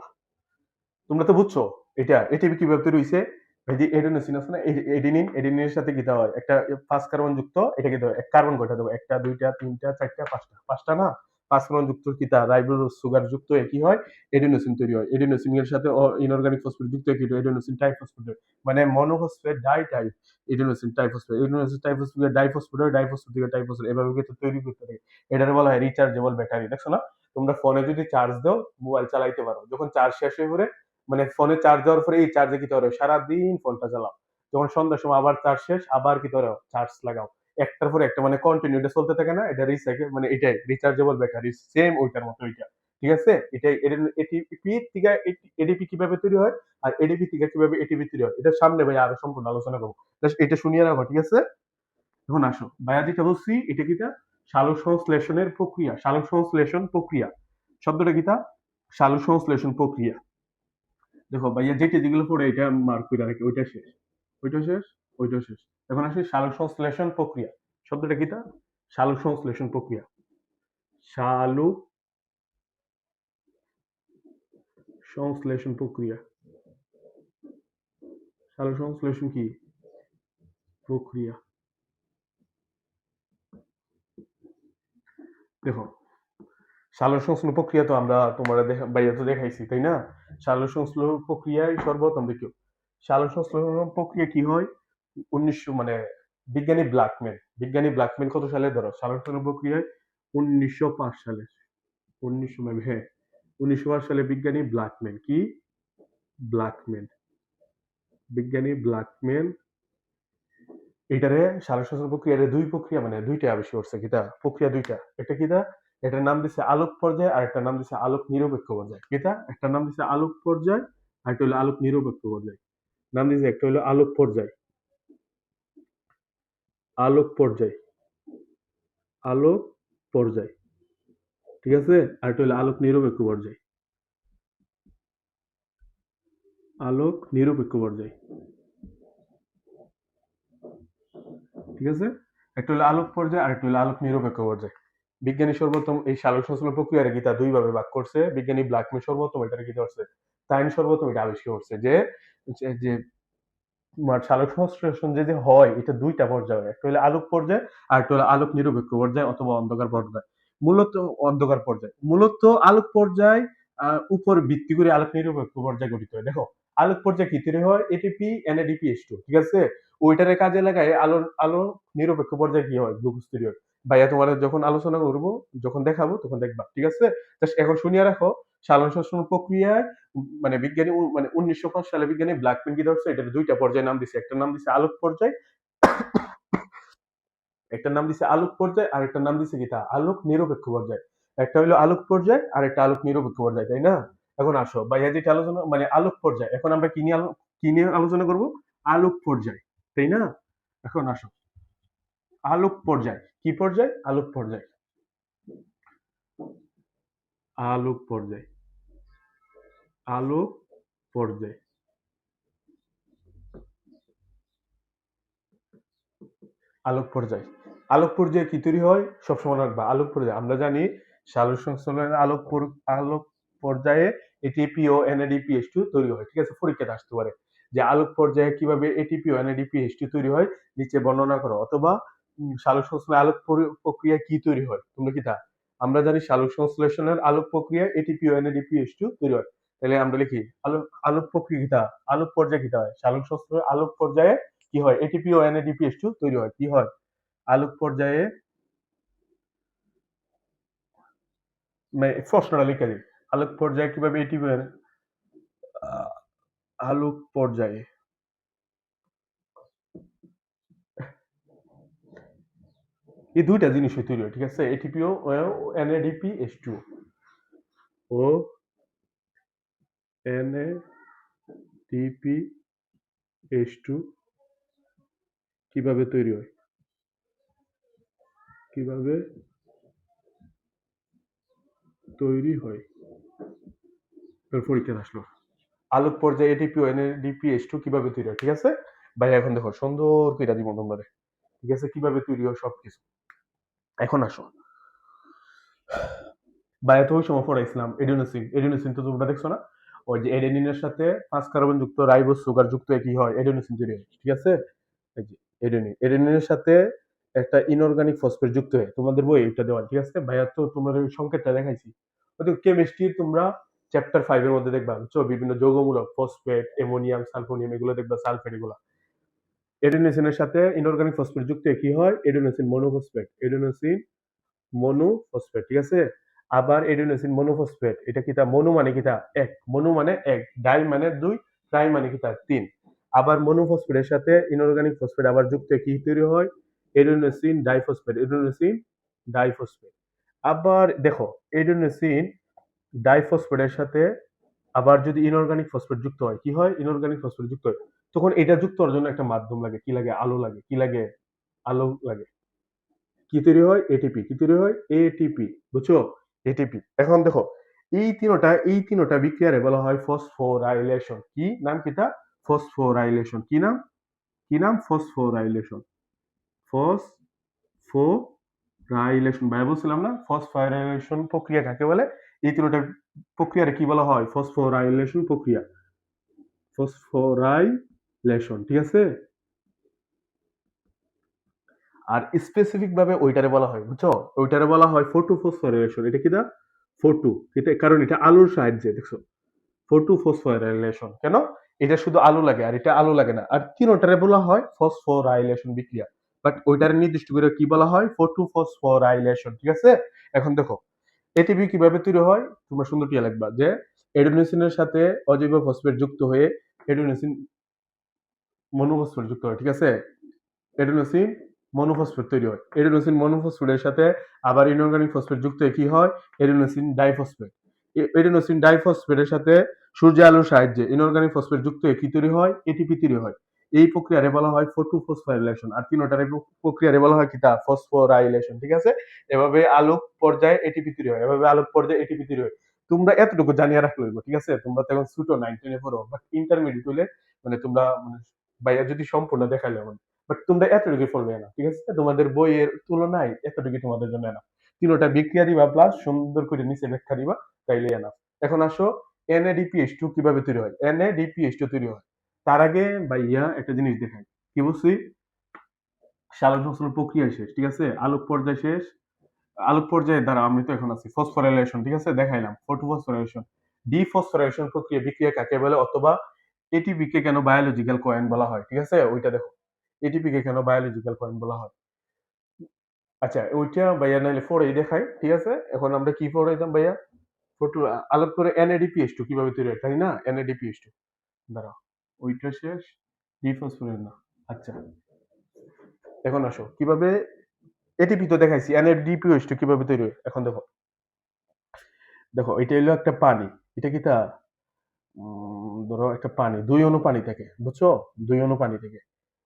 তোমরা তো বুঝছো এটা এটিপি কিভাবে তৈরি হইছে। এই যে এডেনোসিন আছে না, এডিনিন, এডিনিনের সাথে কিটা হয় একটা ফার্স্ট কার্বন যুক্ত, এটা কি এক কার্বন কয়টা দেবো, একটা দুইটা তিনটা চারটা পাঁচটা, পাঁচটা না, পাঁচ কার্বন যুক্ত কিটা রাইবোজ সুগার যুক্ত কি হয় এডিনোসিন তৈরি হয়। এডিনোসিন এর সাথে ইনঅর্গানিক ফসফেট যুক্ত কি এডিনোসিন টাইফসফেট, মানে monophosphate die type adenosine টাইফসফেট, adenosine টাইফসফেট diphosphate হয়, ডাইফসফেট থেকে টাইফসফেট এভাবে কিন্তু তৈরি করতে থাকে। এটার বলা হয় রিচার্জেবল ব্যাটারি। দেখছো না, তোমরা ফোনে যদি চার্জ দাও মোবাইল চালাইতে পারো, যখন চার্জ শেষ হয়ে পড়ে মানে ফোনে চার্জ দেওয়ার পরে এই চার্জে কি করো সারাদিন ফোনটা চালাও, যখন সন্ধ্যার সময় আবার চার্জ শেষ আবার কি করো চার্জ লাগাও, একটার পর একটা মানে কন্টিনিউ এটা চলতে থাকে না, এটা রিসাইকেল মানে এটাই রিচার্জেবল ব্যাটারি সেম ওইটার মতো ওইটা, ঠিক আছে? এটাই এটিপি থেকে এডিপি কিভাবে তৈরি হয় আর এডিপি থেকে কিভাবে এটিপি তৈরি হয় এটা সামনে ভাই আরো সম্পূর্ণ আলোচনা করবো, জাস্ট এটা শুনিয়ে রাখো, ঠিক আছে? এখন আসো ভাইয়া যেটা বলছি এটা কিটা সালোক সংশ্লেষণের প্রক্রিয়া, সালোক সংশ্লেষণ প্রক্রিয়া শব্দটা কিটা সালোক সংশ্লেষণ প্রক্রিয়া। দেখো ভাইয়া যেটা যেগুলো পড়ে এটা মার্ক করে রাখি, ওইটা শেষ, ওইটা শেষ, ওইটা শেষ। এখন আসি সালোক সংশ্লেষণ প্রক্রিয়া শব্দটা কি তা সালোক সংশ্লেষণ প্রক্রিয়া, সালোক সংশ্লেষণ প্রক্রিয়া, সালোক সংশ্লেষণ কি প্রক্রিয়া। দেখো সালোক সংশ্লেষণ প্রক্রিয়া তো আমরা তোমার ভাইয়া তো দেখাইছি, তাই না? সালোক সংশ্লেষণ প্রক্রিয়ায় সর্বপ্রথম দেখো সালোক সংশ্লেষণ প্রক্রিয়া কি হয় 1900 মানে বিজ্ঞানী ব্ল্যাকম্যান কত সালে ধরো সালোক সংশ্লেষণ প্রক্রিয়ায় 1905 সালে, 1900 হ্যাঁ 1905 সালে বিজ্ঞানী ব্ল্যাকম্যান কি ব্ল্যাকম্যান বিজ্ঞানী ব্ল্যাকম্যান এটারে সালোকসংশ্লেষণ প্রক্রিয়া দুই প্রক্রিয়া মানে দুইটা আবিষ্কার করছে, কিটা প্রক্রিয়া দুইটা, এটা কিটা এটার নাম দিছে আলোক পর্যায় আর একটা নাম দিছে আলোক নিরপেক্ষ পর্যায়, কিটা একটা নাম দিছে আলোক পর্যায় আর একটা হলো আলোক নিরপেক্ষ পর্যায়। নাম দিছে একটা হলো আলোক পর্যায়, আলোক পর্যায়, আলোক পর্যায়, ঠিক আছে? আর একটা হলো আলোক নিরপেক্ষ পর্যায়, আলোক নিরপেক্ষ পর্যায়, ঠিক আছে? একটা হলো আলোক পর্যায় আর একটা হলো আলোক নিরপেক্ষ পর্যায়। বিজ্ঞানী সর্বপ্রথম এই সালোক সংশ্লেষণ প্রক্রিয়ার গীতা দুই ভাবে ভাগ করছে, বিজ্ঞানী ব্ল্যাকম্যান সর্বপ্রথম এটা কি করছে তাইন সর্বপ্রথম এটা আবিষ্কার করছে যে যে যে তোমার সালোক সংশ্লেষণ যদি হয় এটা দুইটা পর্যায়ে হয়, একটা হলো আলোক পর্যায় আর একটা হলো আলোক নিরপেক্ষ পর্যায় অথবা অন্ধকার পর্যায়। মূলত অন্ধকার পর্যায়, মূলত আলোক পর্যায় উপর ভিত্তি করে আলোক নিরপেক্ষ পর্যায় গঠিত হয়। দেখো আলোক পর্যায় কি তৈরি হয় এটিপি এনএডিপিএইচ2, ঠিক আছে? ওইটারে কাজে লাগায় আলো নিরপেক্ষ পর্যায়ে কি হয় গ্লুকোজ তৈরি হয়। ভাইয়া তোমার যখন আলোচনা করবো যখন দেখাবো তখন দেখবা, ঠিক আছে? জাস্ট এখন শুনিয়ে রাখো সালোক সংশ্লেষণ প্রক্রিয়ায় মানে বিজ্ঞানী মানে 1905 সালে বিজ্ঞানী ব্ল্যাকম্যান কি ধরছে এটার দুইটা পর্যায়ে নাম দিছে, একটা নাম দিছে আলোক পর্যায়, একটা নাম দিছে আলোক পর্যায় আর একটা নাম দিছে কি তা আলোক নিরপেক্ষ পর্যায়। একটা হলো আলোক পর্যায় আর একটা আলোক নিরপেক্ষ পর্যায়, তাই না? এখন আসো ভাইয়া যেটা আলোচনা মানে আলোক পর্যায়, এখন আমরা কি নিয়ে আলোচনা করব আলোক পর্যায়, তাই না? এখন আসো আলোক পর্যায় কি পর্যায় আলোক পর্যায়, আলোক পর্যায়, আলোক পর্যায়, আলোক পর্যায়, আলোক পর্যায়ে কি তৈরি হয় সবসময় রাখবা আলোক পর্যায়ে আমরা জানি সালোক সংশ্লেষণের আলোক পর্যায়ে এটিপি ও এনএডিপিএইচ2 তৈরি হয়, ঠিক আছে? পরীক্ষাতে আসতে পারে যে আলোক পর্যায়ে কিভাবে এটিপি ও এনএডিপিএইচ2 তৈরি হয় নিচে বর্ণনা করো, অথবা সালোক সংশ্লেষণের আলোক প্রক্রিয়া কি তৈরি হয় তোমরা কি তা আমরা জানি সালোক সংশ্লেষণের আলোক প্রক্রিয়া এটিপি ও এনএডিপিএইচ2 তৈরি হয়, তাহলে আমরা লিখি আলোক আলোক প্রক্রিয়া কিটা আলোক পর্যায়ে কিটা হয় সালোক সংশ্লেষণের আলোক পর্যায়ে কি হয় এটিপি ও এনএডিপিএইচ2 তৈরি হয়, কি হয় আলোক পর্যায়ে মানে প্রশ্নটা লিখে দিই আলোক পর্যায়ে কিভাবে এটিপি আলোক পর্যায়ে এই দুইটা জিনিসই তৈরি হয়, ঠিক আছে? এটিপিও এনএডিপি H2O ও এনএডিপি H2 কিভাবে তৈরি হয়, কিভাবে তৈরি হয় তোর পরীক্ষা আসলো। আলোক পর্যায়ে এটিপি ও এনএডিপি H2 কিভাবে তৈরি হয়, ঠিক আছে? ভাই এখন দেখো সুন্দর করে দিব তোমরা, ঠিক আছে? কিভাবে তৈরি হয় সবকিছু। এখন আসো, বায়াত ওই সময় পড়াইছিলাম এডেনোসিন। এডেনোসিন তো তোমরা দেখছো না? ওই যে এডেনিনের সাথে 5 কার্বন যুক্ত রাইবোজ সুগার যুক্ত কি হয়, এডেনোসিন তৈরি হয়, ঠিক আছে? এই যে এডেনিন, এডেনিনের সাথে একটা ইনঅর্গানিক ফসফেট যুক্ত হয়, তোমাদের বই এটা দেওয়া, ঠিক আছে? ভাইয়া তো তোমার ওই সংকেতটা দেখাইছি। ওই কেমিস্ট্রি তোমরা চ্যাপ্টার 5 এর মধ্যে দেখবা, বুঝছো? বিভিন্ন যৌগমূলক ফসফেট, অ্যামোনিয়াম, সালফোনিয়াম এগুলো দেখবা, সালফেট এগুলো। এডেনোসিনের সাথে ইনঅর্গানিক ফসফেট যুক্ত কি হয়, এডেনোসিন মনোফসফেট, এডেনোসিন মনোফসফেট, ঠিক আছে? আবার এডেনোসিন মনোফসফেট, এটা কিতা? মনো মানে কিতা? এক, মনো মানে এক, ডাই মানে দুই, ট্রাই মানে কিতা? তিন। আবার মনোফসফেটের সাথে ইনঅর্গানিক ফসফেট আবার যুক্ত কি তৈরি হয়, এডেনোসিন ডাইফসফেট, এডেনোসিন ডাইফসফেট। আবার দেখো, এডেনোসিন ডাইফসফেটের সাথে আবার যদি ইনঅর্গানিক ফসফেট যুক্ত হয়, কি হয়? ইনঅর্গানিক ফসফেট যুক্ত হয়, তখন এটা যুক্ত হওয়ার জন্য একটা মাধ্যম লাগে, কি লাগে? আলো লাগে। কি লাগে? আলো লাগে। কি তৈরি হয়? এটিপি। কি তৈরি হয়? এটিপি, বুঝছো? এটিপি। এখন দেখো, এই তিনোটা বিক্রিয়ারে বলা হয় ফসফোরাইলেশন। কি নাম কিটা? ফসফোরাইলেশন। কি নাম? কি নাম? ফসফোরাইলেশন। ফসফোরাইলেশন ভাই বলছিলাম না, ফসফোরাইলেশন প্রক্রিয়া কাকে বলে? এই তিনোটা প্রক্রিয়ারে কি বলা হয়? ফসফোরাইলেশন প্রক্রিয়া, ফসফোরাইলেশন, ঠিক আছে? আর স্পেসিফিক ভাবে ওইটারে বলা হয়, বুঝছো? ওইটারে বলা হয় ফোটো ফসফোরাইলেশন। এটা কি? দা ফোটো, এটা কারণ এটা আলোর সাহায্যে, দেখছো? ফোটো ফসফোরাইলেশন কেন? এটা শুধু আলো লাগে আর এটা আলো লাগে না, আর তিনোটারে বলা হয় ফসফোরাইলেশন বিক্রিয়া। বাট ওইটারে নির্দিষ্ট করে কি বলা হয়? ফোটো ফসফোরাইলেশন, ঠিক আছে? এখন দেখো, এটিপি কিভাবে তৈরি হয় তোমরা সুন্দর কি লাগবা, যে এডেনোসিনের সাথে অজৈব ফসফেট যুক্ত হয়ে এডেনোসিন মনোফসফেট যুক্ত হয়, ঠিক আছে? এডেনোসিন মনোফসফেট তৈরি হয়। এডেনোসিন মনোফসফেটের সাথে আবার ইনঅর্গানিক ফসফেট যুক্ত হয়ে কি হয়? Adenosine diphosphate. এডেনোসিন ডাইফসফেটের সাথে সূর্যের আলোর সাহায্যে ইনঅর্গানিক ফসফেট যুক্ত হয়ে কি তৈরি হয়? এটিপি তৈরি হয়। এই প্রক্রিয়ারে বলা হয় ফটোফসফোরাইলেশন, আর তিনোটার এই প্রক্রিয়ারে বলা হয় কিটা? ফসফোরাইলেশন, ঠিক আছে? এভাবে আলোক পর্যায়ে এটিপি তৈরি হয়, এভাবে আলোক পর্যায়ে এটিপি তৈরি হয়। তোমরা এতটুকু জানিয়ে রাখলে হইব, ঠিক আছে? তোমরা তো এখন ছোট 9 10 এ পড়ো, বাট ইন্টারমিডিয়েট হইলে মানে তোমরা মানে ভাইয়া যদি সম্পূর্ণ দেখাইলে মানে, বাট তোমরা এতটুকু পড়লে না, ঠিক আছে? তোমাদের বইয়ের তুলনায় এতটুকু তোমাদের জন্য না। তিনোটা বিক্রিয়া দিবা প্লাস সুন্দর করে নিচে ব্যাখ্যা দিবা, তাইলে না। এখন আসো, NADPH2 কিভাবে তৈরি হয়? NADPH2 তৈরি হয়, তার আগে ভাইয়া একটা জিনিস দেখাই। কি বলছি? সালোক সংশ্লেষণ প্রক্রিয়া শেষ, ঠিক আছে? আলোক পর্যায় শেষ। আলোক পর্যায়ে দ্বারা আমি তো এখন আছি ফসফোরাইলেশন, ঠিক আছে? দেখাইলাম ফটোফসফোরাইলেশন। ডিফসফোরাইলেশন প্রক্রিয়া বিক্রিয়া কাকে বলে, অথবা এটিপি কে কেন বায়োলজিক্যাল কয়েন বলা হয়, ঠিক আছে? ওইটা দেখো, এটিপি কে কেন বায়োলজিক্যাল কয়েন বলা হয়। আচ্ছা, ওইটা ভাইয়া নাইলে পরেই দেখাই, ঠিক আছে? এখন আমরা কি পড়াইতাম ভাইয়া? ফটো আলোক করে NADPH2 কিভাবে তৈরি হয়, তাই না? NADPH2 দাঁড়াও, ওইটা শেষ, ডিফসফোরাইল না। আচ্ছা, এখন আসো কিভাবে, এটিপি তো দেখাইছি, NADPH2 কিভাবে তৈরি হয় এখন দেখো। দেখো, এটা হলো একটা পানি, এটা কি তা? ধরো একটা পানি, দুই অণু পানি থেকে, বুঝছো? দুই অণু পানি থেকে,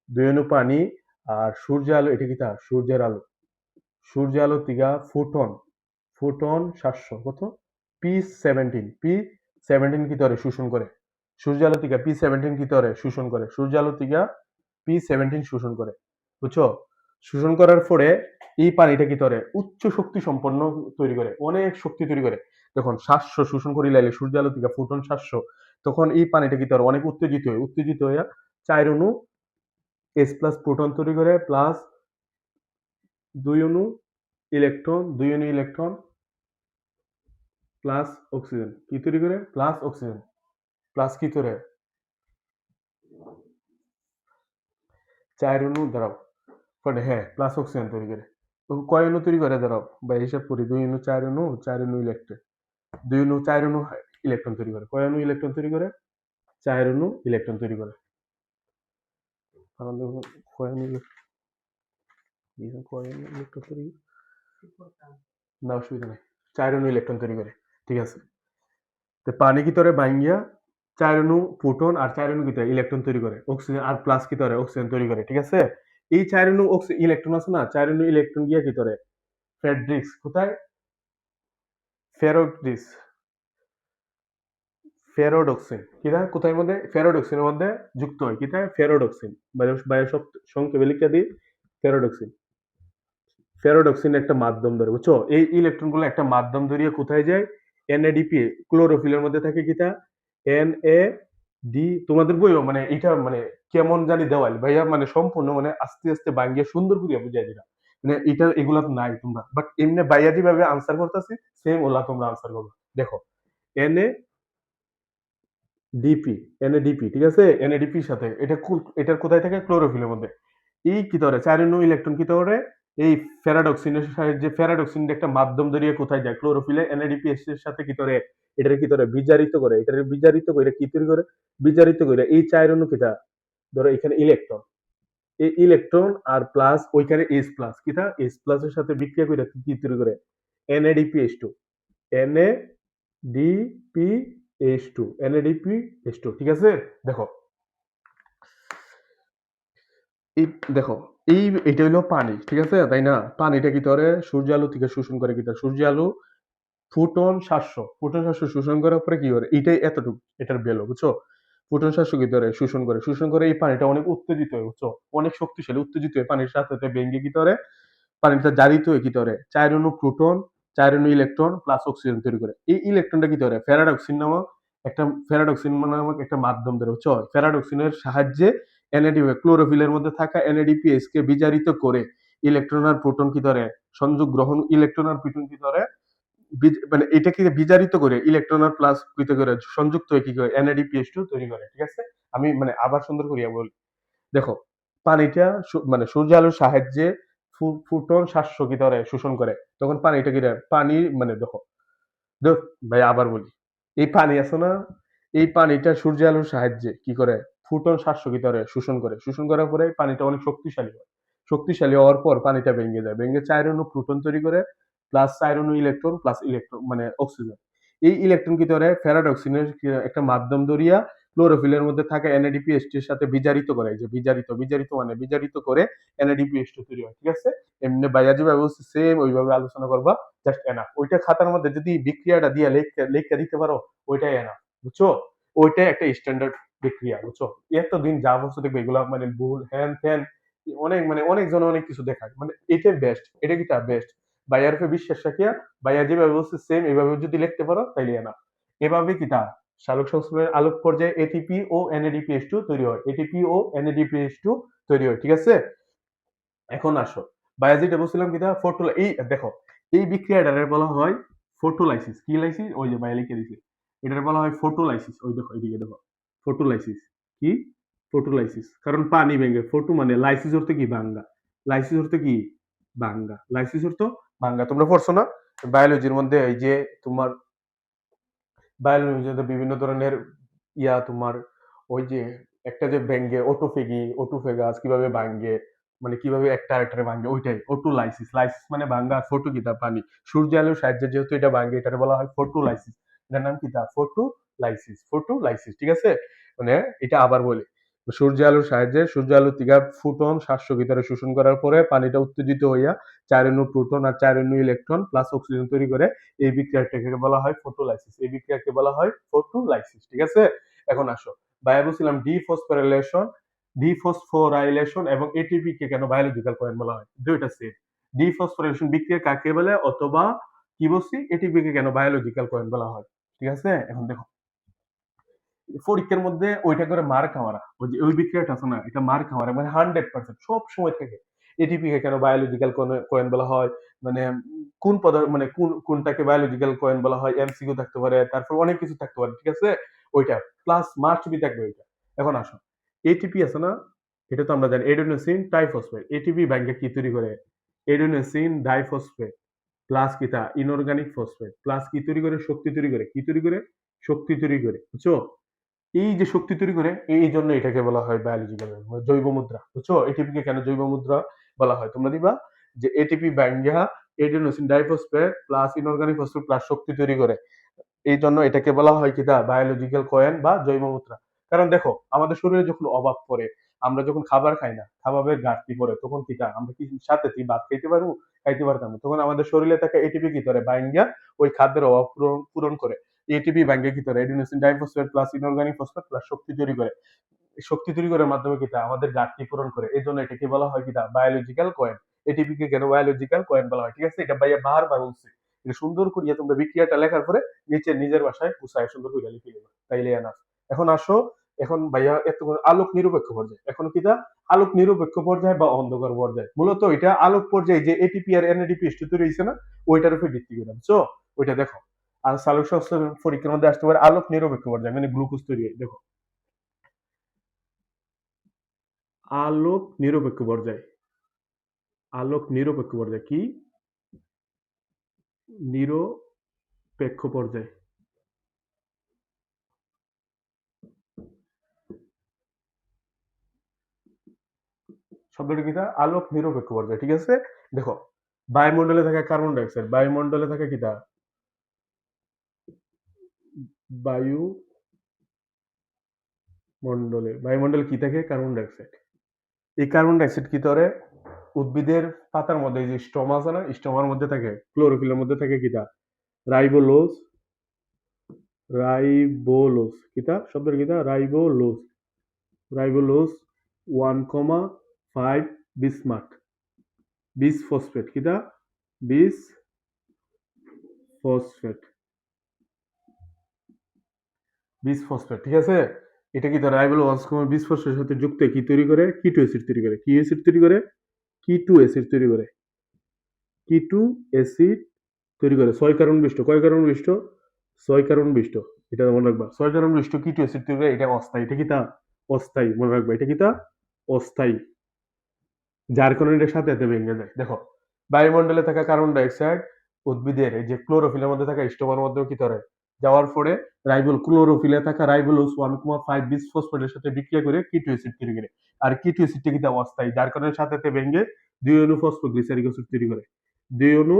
দুই অণু পানি, আর সূর্য আলো, এটা কি তা? সূর্যের আলো। সূর্য আলো থেকে ফোটন, ফোটন 700 কত? P17 কি তরে শোষণ করে। সূর্য আলো থেকে P17 কি তরে শোষণ করে, সূর্য আলো থেকে P17 শোষণ করে, বুঝছো? শোষণ করার পরে এই পানিটা কি তরে উচ্চ শক্তি সম্পন্ন তৈরি করে, অনেক শক্তি তৈরি করে। যখন 700 শোষণ করি লাইলে সূর্য আলো থেকে ফোটন 700, তখন এই পানিটা কি তরে অনেক উত্তেজিত হয়, উত্তেজিত হয়ে চার অণু H প্লাস প্রোটন তৈরি করে, প্লাস দুই অণু ইলেকট্রন, দুই অণু ইলেকট্রন প্লাস অক্সিজেন কি তৈরি করে? প্লাস অক্সিজেন, প্লাস কি তৈরি? চার অণু দাঁড়াও, পরে হ্যাঁ প্লাস অক্সিজেন তৈরি করে। তো কয় অণু তৈরি করে দাঁড়াও বা হিসাব করি, দুই অণু চার অণু, চার অণু ইলেকট্রন, দুই অণু চার অণু ইলেকট্রন তৈরি করে। কয় অণু ইলেকট্রন তৈরি করে? চার অণু ইলেকট্রন তৈরি করে। তাহলে কয় অণু ইলেকট্রন তৈরি না, অসুবিধা নাই, 4 অণু ইলেকট্রন তৈরি করে। ঠিক আছে, তো পানি কি করে ভাঙ্গিয়া 4 অণু প্রোটন আর 4 অণু কি করে ইলেকট্রন তৈরি করে, অক্সিজেন আর প্লাস কি করে অক্সিজেন তৈরি করে। ঠিক আছে, এই 4 অণু ইলেকট্রন আছে না, 4 অণু ইলেকট্রন গিয়া কি করে ফেড্রিক্স কোথায়, ফেরোডিক্স, ফেরোডক্সিন কিনা কোথায় মধ্যে, ফেরোডক্সিনের মধ্যে যুক্ত হয় কিটা, ফেরোডক্সিন বায়ু সংক্ষেপে লিখে দিই ফেরোডক্সিন। ফেরোডক্সিন একটা মাধ্যম ধরে, বুঝছো, এই ইলেকট্রন গুলো একটা মাধ্যম ধরিয়ে কোথায় যায়, এনএডিপি ক্লোরোফিলের মধ্যে থাকে কিটা, এন এ ডি। তোমাদের বইও মানে এটা মানে কেমন জানি দেওয়াল ভাইয়া, মানে সম্পূর্ণ মানে আস্তে আস্তে বাঙ্গিয়ে সুন্দর করে বুঝাই দিলাম, মানে এটা এগুলা তো নাই তোমরা, বাট এমনি বাইয়া যেভাবে আনসার করতেছি সেম ওলা তোমরা আনসার করবে। দেখো এন এ ডিপি, এনএডিপি, ঠিক আছে, এনএডিপির সাথে এটা এটার কোথায় থাকে, ক্লোরোফিলের মধ্যে। এই কি ধরে 4 অণু ইলেকট্রন কি ধরে, এই ফেরাডক্সিনের সাহায্যে, ফেরাডক্সিন একটা মাধ্যম ধরিয়ে কোথায় যায়, ক্লোরোফিলে এনএডিপি এর সাথে কি ধরে, এটার কি ধরে বিজারিত করে, এটার বিজারিত করে কি তৈরি করে, বিজারিত করে এই 4 অণু কিটা ধরো এখানে ইলেকট্রন, এই ইলেকট্রন আর প্লাস ওইখানে এইচ প্লাস কিটা, এইচ প্লাস এর সাথে বিক্রিয়া করে কি তৈরি করে, এনএডিপিএইচ2, এনএডিপিএইচ2, এনএডিপিএইচ2। ঠিক আছে, দেখো এই দেখো এই এটা হলো পানি, ঠিক আছে, তাই না, পানিটা কি করে সূর্য আলো থেকে শোষণ করে, কি সূর্য আলো ফুটন 700 শোষণ করার পরে কি করে, এটাই এতটুকু এটার বেলো, বুঝছো, ফুটন 700 কি করে শোষণ করে এই পানিটা অনেক উত্তেজিত হয়, বুঝছো, অনেক শক্তিশালী উত্তেজিত হয়, পানির সাথে সাথে ভেঙে কি করে পানিটা জারিত হয়ে কি করে 4 অণু প্রোটন 4 অণু ইলেকট্রন প্লাস অক্সিজেন তৈরি করে। এই ইলেকট্রনটা কি করে ফেরাডক্সিন নামক একটা মাধ্যম ধরে, বুঝছো, ফেরাডক্সিনের সাহায্যে এনএডি ক্লোরোফিলের মধ্যে থাকা এনএডিপিএস কে বিজারিত করে ইলেকট্রন আর প্রোটন কি ধরে সংযোগ গ্রহণ, ইলেকট্রন আর প্রোটন কি ধরে মানে এটাকে বিজারিত করে ইলেকট্রন আর প্লাস কি করে সংযুক্ত হয়ে কি করে এনএডিপিএস2 তৈরি করে। ঠিক আছে, আমি মানে আবার সুন্দর করিয়া বলি, দেখো পানিটা মানে সূর্য আলোর সাহায্যে ফুটন 700 কি ধরে শোষণ করে, তখন পানিটা কি পানি মানে দেখো ভাই আবার বলি, এই পানি আছে না, এই পানিটা সূর্য আলোর সাহায্যে কি করে ফুটন 700 কি ধরে শোষণ করে, শোষণ করার পরে পানিটা অনেক শক্তিশালী হয়, শক্তিশালী হওয়ার পর পানিটা ভেঙে যায়, ভেঙে 4 অণু প্রোটন তৈরি করে প্লাস 4 অণু ইলেকট্রন প্লাস ইলেকট্রন মানে অক্সিজেন। এই ইলেকট্রন কি ধরে ফেরাডক্সিনের একটা মাধ্যম ধরিয়া ক্লোরোফিলের মধ্যে থাকা এনএডিপিএস এর সাথে বিজারিত করে, যে বিজারিত মানে বিজারিত করে এনএডিপিএস2 তৈরি হয়। ঠিক আছে, এমনি বায়োলজি ব্যবস্থা সেম ওইভাবে আলোচনা করবা, জাস্ট এনা ওইটা খাতার মধ্যে যদি বিক্রিয়াটা দিয়ে লেখা দিতে পারো ওইটাই এনা, বুঝছো, ওইটাই একটা স্ট্যান্ডার্ড বিক্রিয়া, বুঝছো, এতদিন যা বলছো দেখবে এগুলা মানে ভুল হ্যান ত্যান অনেক মানে অনেকজন অনেক কিছু দেখায়, মানে এটাই বেস্ট, এটা কি তা বেস্ট, বাইয়ার উপরে বিশ্বাস রাখিয়া বাইয়া যেভাবে বলছে সেম এভাবে যদি লিখতে পারো তাইলে এনা। এভাবে কি তা সালোক সংশ্লেষণের আলোক পর্যায়ে এটিপি ও এনএডিপিএস2 তৈরি হয়, এটিপি ও এনএডিপিএস2 তৈরি হয়। ঠিক আছে, এখন আসো বায়োজিটা বলছিলাম কিনা ফটো, এই দেখো এই বিক্রিয়াটারে বলা হয় ফটোলাইসিস, কি লাইসিস ওই যে বাইরে লিখে দিছে, এটার বলা হয় ফটোলাইসিস, ওই দেখো এদিকে দেখো ফটোলাইসিস কি, ফটোলাইসিস, কারণ পানি ভেঙে ফটো মানে লাইসিস অর্থ কি ভাঙ্গা, লাইসিস অর্থ কি ভাঙ্গা, লাইসিস অর্থ ভাঙ্গা, তোমরা পড়ছো না বায়োলজির মধ্যে, এই যে তোমার বায়োলজিতে বিভিন্ন ধরনের তোমার ওই যে একটা যে ব্যাঙ্গে অটোফেগাস কিভাবে ভাঙ্গে, মানে কিভাবে একটা আরেকটারে ভাঙ্গে, ওইটাই অটোলাইসিস, লাইসিস মানে ভাঙ্গা, ফটো কিতা পানি, সূর্য আলোর সাহায্যে যেহেতু এটা ভাঙ্গে এটাকে বলা হয় ফটোলাইসিস, এটার নাম কিতা ফটোলাইসিস। ঠিক আছে, মানে এটা আবার বলি, সূর্য আলোর সাহায্যে সূর্য আলোর থেকে ফুটন 700 ভিতরে শোষণ করার পরে পানিটা উত্তেজিত হইয়া 4 অণু প্রোটন আর 4 অণু ইলেকট্রন প্লাস অক্সিজেন তৈরি করে, এই বিক্রিয়াটাকে বলা হয় ফটোলাইসিস, এই বিক্রিয়াকে বলা হয় ফটোলাইসিস। ঠিক আছে, এখন আসো বায়া বলছিলাম ডিফসফোরাইলেশন এবং এটিপি কে কেন বায়োলজিক্যাল পয়েন্ট বলা হয়, দুইটা সেট, ডিফসফোরাইলেশন বিক্রিয়া কাকে বলে অথবা কি বলছি এটিপি কে কেন বায়োলজিক্যাল পয়েন্ট বলা হয়। ঠিক আছে, এখন দেখো পরীক্ষার মধ্যে ওইটা করে মার খাওয়ারা, ওই যে ওই বিক্রিয়াটা আছে না এটা মার খাওয়ারা মানে 100% সব সময় থাকে, এটিপি কে কেন বায়োলজিক্যাল কয়েন বলা হয়, মানে কোন পদার্থ মানে কোনটাকে বায়োলজিক্যাল কয়েন বলা হয়, এমসিকিউ থাকতে পারে, তারপর অনেক কিছু থাকতে পারে। ঠিক আছে, ওইটা প্লাস মাস্ট বি থাকবে ওইটা। এখন আসো এটিপি আছে না, এটা তো আমরা জানি এডেনোসিন ট্রাইফসফেট, এটিপি ব্যাংকে কি তৈরি করে, এডেনোসিন ডাইফসফেট প্লাস কিটা ইনঅর্গানিক ফসফেট প্লাস কি তৈরি করে, শক্তি তৈরি করে, কি তৈরি করে শক্তি তৈরি করে, বুঝছো, এই যে শক্তি তৈরি করে এই জন্য এটাকে বলা হয় বায়োলজিক্যাল জৈব মুদ্রা, বুঝছো, এটিপিকে কেন জৈব মুদ্রা বলা হয় তোমরা দিবা যে এটিপি ভাঙ্গা adenosine diphosphate plus inorganic phosphate plus শক্তি তৈরি করে। এই জন্য এটাকে বলা হয় কিটা বায়োলজিক্যাল কয়েন বা জৈব মুদ্রা। কারণ দেখো আমাদের শরীরে যখন অভাব পড়ে, আমরা যখন খাবার খাই না, খাবারের ঘাটতি পড়ে, তখন কিটা আমরা কি সাথে কি ভাত খাইতে পারবো? খাইতে পারতাম না। তখন আমাদের শরীরে থাকা এটিপি কি করে বাইঙ্গা ওই খাদ্যের অভাব পূরণ করে। এটিপি বাইঙ্গা কি করে adenosine diphosphate plus inorganic phosphate plus শক্তি তৈরি করে। শক্তি তৈরি করার মাধ্যমে কিটা আমাদের ঘাটতি পূরণ করে। এই জন্য এটাকে বলা হয় কিটা বায়োলজিক্যাল কয়েন। এটিপি কে কেন বায়োলজিক্যাল কয়েন বলা হয়? ঠিক আছে, এটা ভাইয়া বারবার বলছি। এটা সুন্দর করিয়া তোমরা বিক্রিয়াটা লেখার পরে নিচে নিজের ভাষায় গুছায় সুন্দর করে লিখে নেবা, তাইলে এনাফ। এখন আসো, এখন ভাইয়া এতক্ষণ আলোক নিরপেক্ষ পর্যায়ে, এখন কিটা আলোক নিরপেক্ষ পর্যায়ে বা অন্ধকার পর্যায়ে। মূলত এটা আলোক পর্যায়ে যে এটিপি আর এনএডিপি তৈরি হয়েছে না, ওইটার উপর ভিত্তি করে, বুঝছো? ওইটা দেখো। আর সালোক সংশ্লেষণ পরীক্ষার মধ্যে আসতে পারে আলোক নিরপেক্ষ পর্যায়ে, মানে গ্লুকোজ তৈরি হয়। দেখো, আলোক নিরপেক্ষ পর্যায়ে, আলোক নিরপেক্ষ পর্যায়ে কি? নিরপেক্ষ পর্যায়ে শব্দটা কিটা আলোক নিরপেক্ষ পর্যায়ে। ঠিক আছে, দেখো বায়ুমণ্ডলে থাকা কার্বন ডাইঅক্সাইড, বায়ুমণ্ডলে থাকা কিটা বায়ু বায়ুমণ্ডলে কি থাকে? Carbon dioxide. এই কার্বন ডাইঅক্সাইড কি করে উদ্ভিদের পাতার মধ্যে যে স্টম আছে না, স্টমার মধ্যে থাকে, ক্লোরোফিলের মধ্যে থাকে কিটা রাইবোলোজ, রাইবোলোজ কিটা শব্দের কিটা রাইবোলোজ, রাইবোলোজ 1,5 বিসমার্ক বিস ফসফেট কিটা বিস ফসফেট বিস ফসফেট। ঠিক আছে, এটা কি তার রাইবোলো 1,5 ফসফেটের সাথে যুক্ত কি তৈরি করে? কিটো অ্যাসিড তৈরি করে। কি অ্যাসিড তৈরি করে? কিটো অ্যাসিড তৈরি করে। কিটো অ্যাসিড তৈরি করে 6 কার্বন বিশিষ্ট। কয় কার্বন বিশিষ্ট? 6 কার্বন বিশিষ্ট। এটা মনে রাখবা, 6 কার্বন বিশিষ্ট কিটো অ্যাসিড তৈরি করে। এটা অস্থায়ী। এটা কি তা অস্থায়ী, মনে রাখবা। এটা কি তা অস্থায়ী, যার কারণে এটার সাথে এতে ভেঙে যায়। দেখো বায়ুমণ্ডলে থাকা কার্বন ডাইঅক্সাইড উদ্ভিদের এই যে ক্লোরোফিলের মধ্যে থাকা স্টোমার মধ্যেও কি করে যাওয়ার পরে ক্লোরোফিলে থাকা রাইবোলোস 1,5 বিস ফসফেটের সাথে বিক্রিয়া করে কিটো অ্যাসিড তৈরি করে। আর কিটো অ্যাসিডটা কি অস্থায়ী, যার কারণে সাথে ভেঙে 2 অণু ফসফোগ্লিসারিক অ্যাসিড তৈরি করে। 2 অণু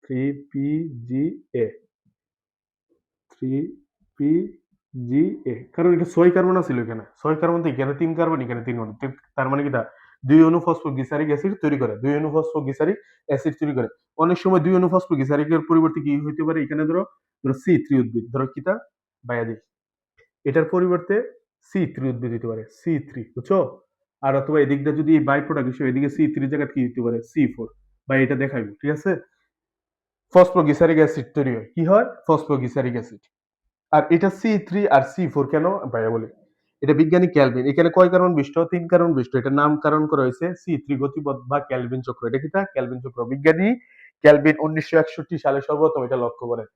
3PGA, 3PGA, কারণ এটা 6 কার্বন আছিল এখানে। 6 কার্বন থেকে এখানে 3 কার্বন, এখানে 3 অণু। তার মানে কি তা 2 অণু ফসফোগ্লিসারিক অ্যাসিড তৈরি করে। 2 অণু ফসফোগ্লিসারিক অ্যাসিড তৈরি করে। অনেক সময় 2 অণু ফসফোগ্লিসারিকের পরিবর্তে কি হইতে পারে? এখানে ধরো C3 উদ্ভিদ, ধরো কিটা বায়াদি, এটার পরিবর্তে C3 উদ্ভিদ হইতে পারে, C3, বুঝছো? আর অথবা এদিক দিয়ে যদি বাই প্রোডাক্ট হিসেবে এদিকে C3 জায়গা কি হইতে পারে? C4, বা এটা দেখাইবো। ঠিক আছে, ফসফোগ্লিসারিক অ্যাসিড তৈরি হয়। কি হয়? Phosphoglyceric acid. আর এটা C3 আর C4 কেন ভাইয়া বলি? এটা বিজ্ঞানী ক্যালভিন, এখানে কয় কার্বন বিশিষ্ট? 3 কার্বন বিশিষ্ট। এটার নামকরণ করা হয়েছে C3 গতিপথ বা ক্যালভিন চক্র। এটা কি তা ক্যালভিন চক্র। বিজ্ঞানী ক্যালভিন 1961 সালে সর্বপ্রথম এটা লক্ষ্য করেন।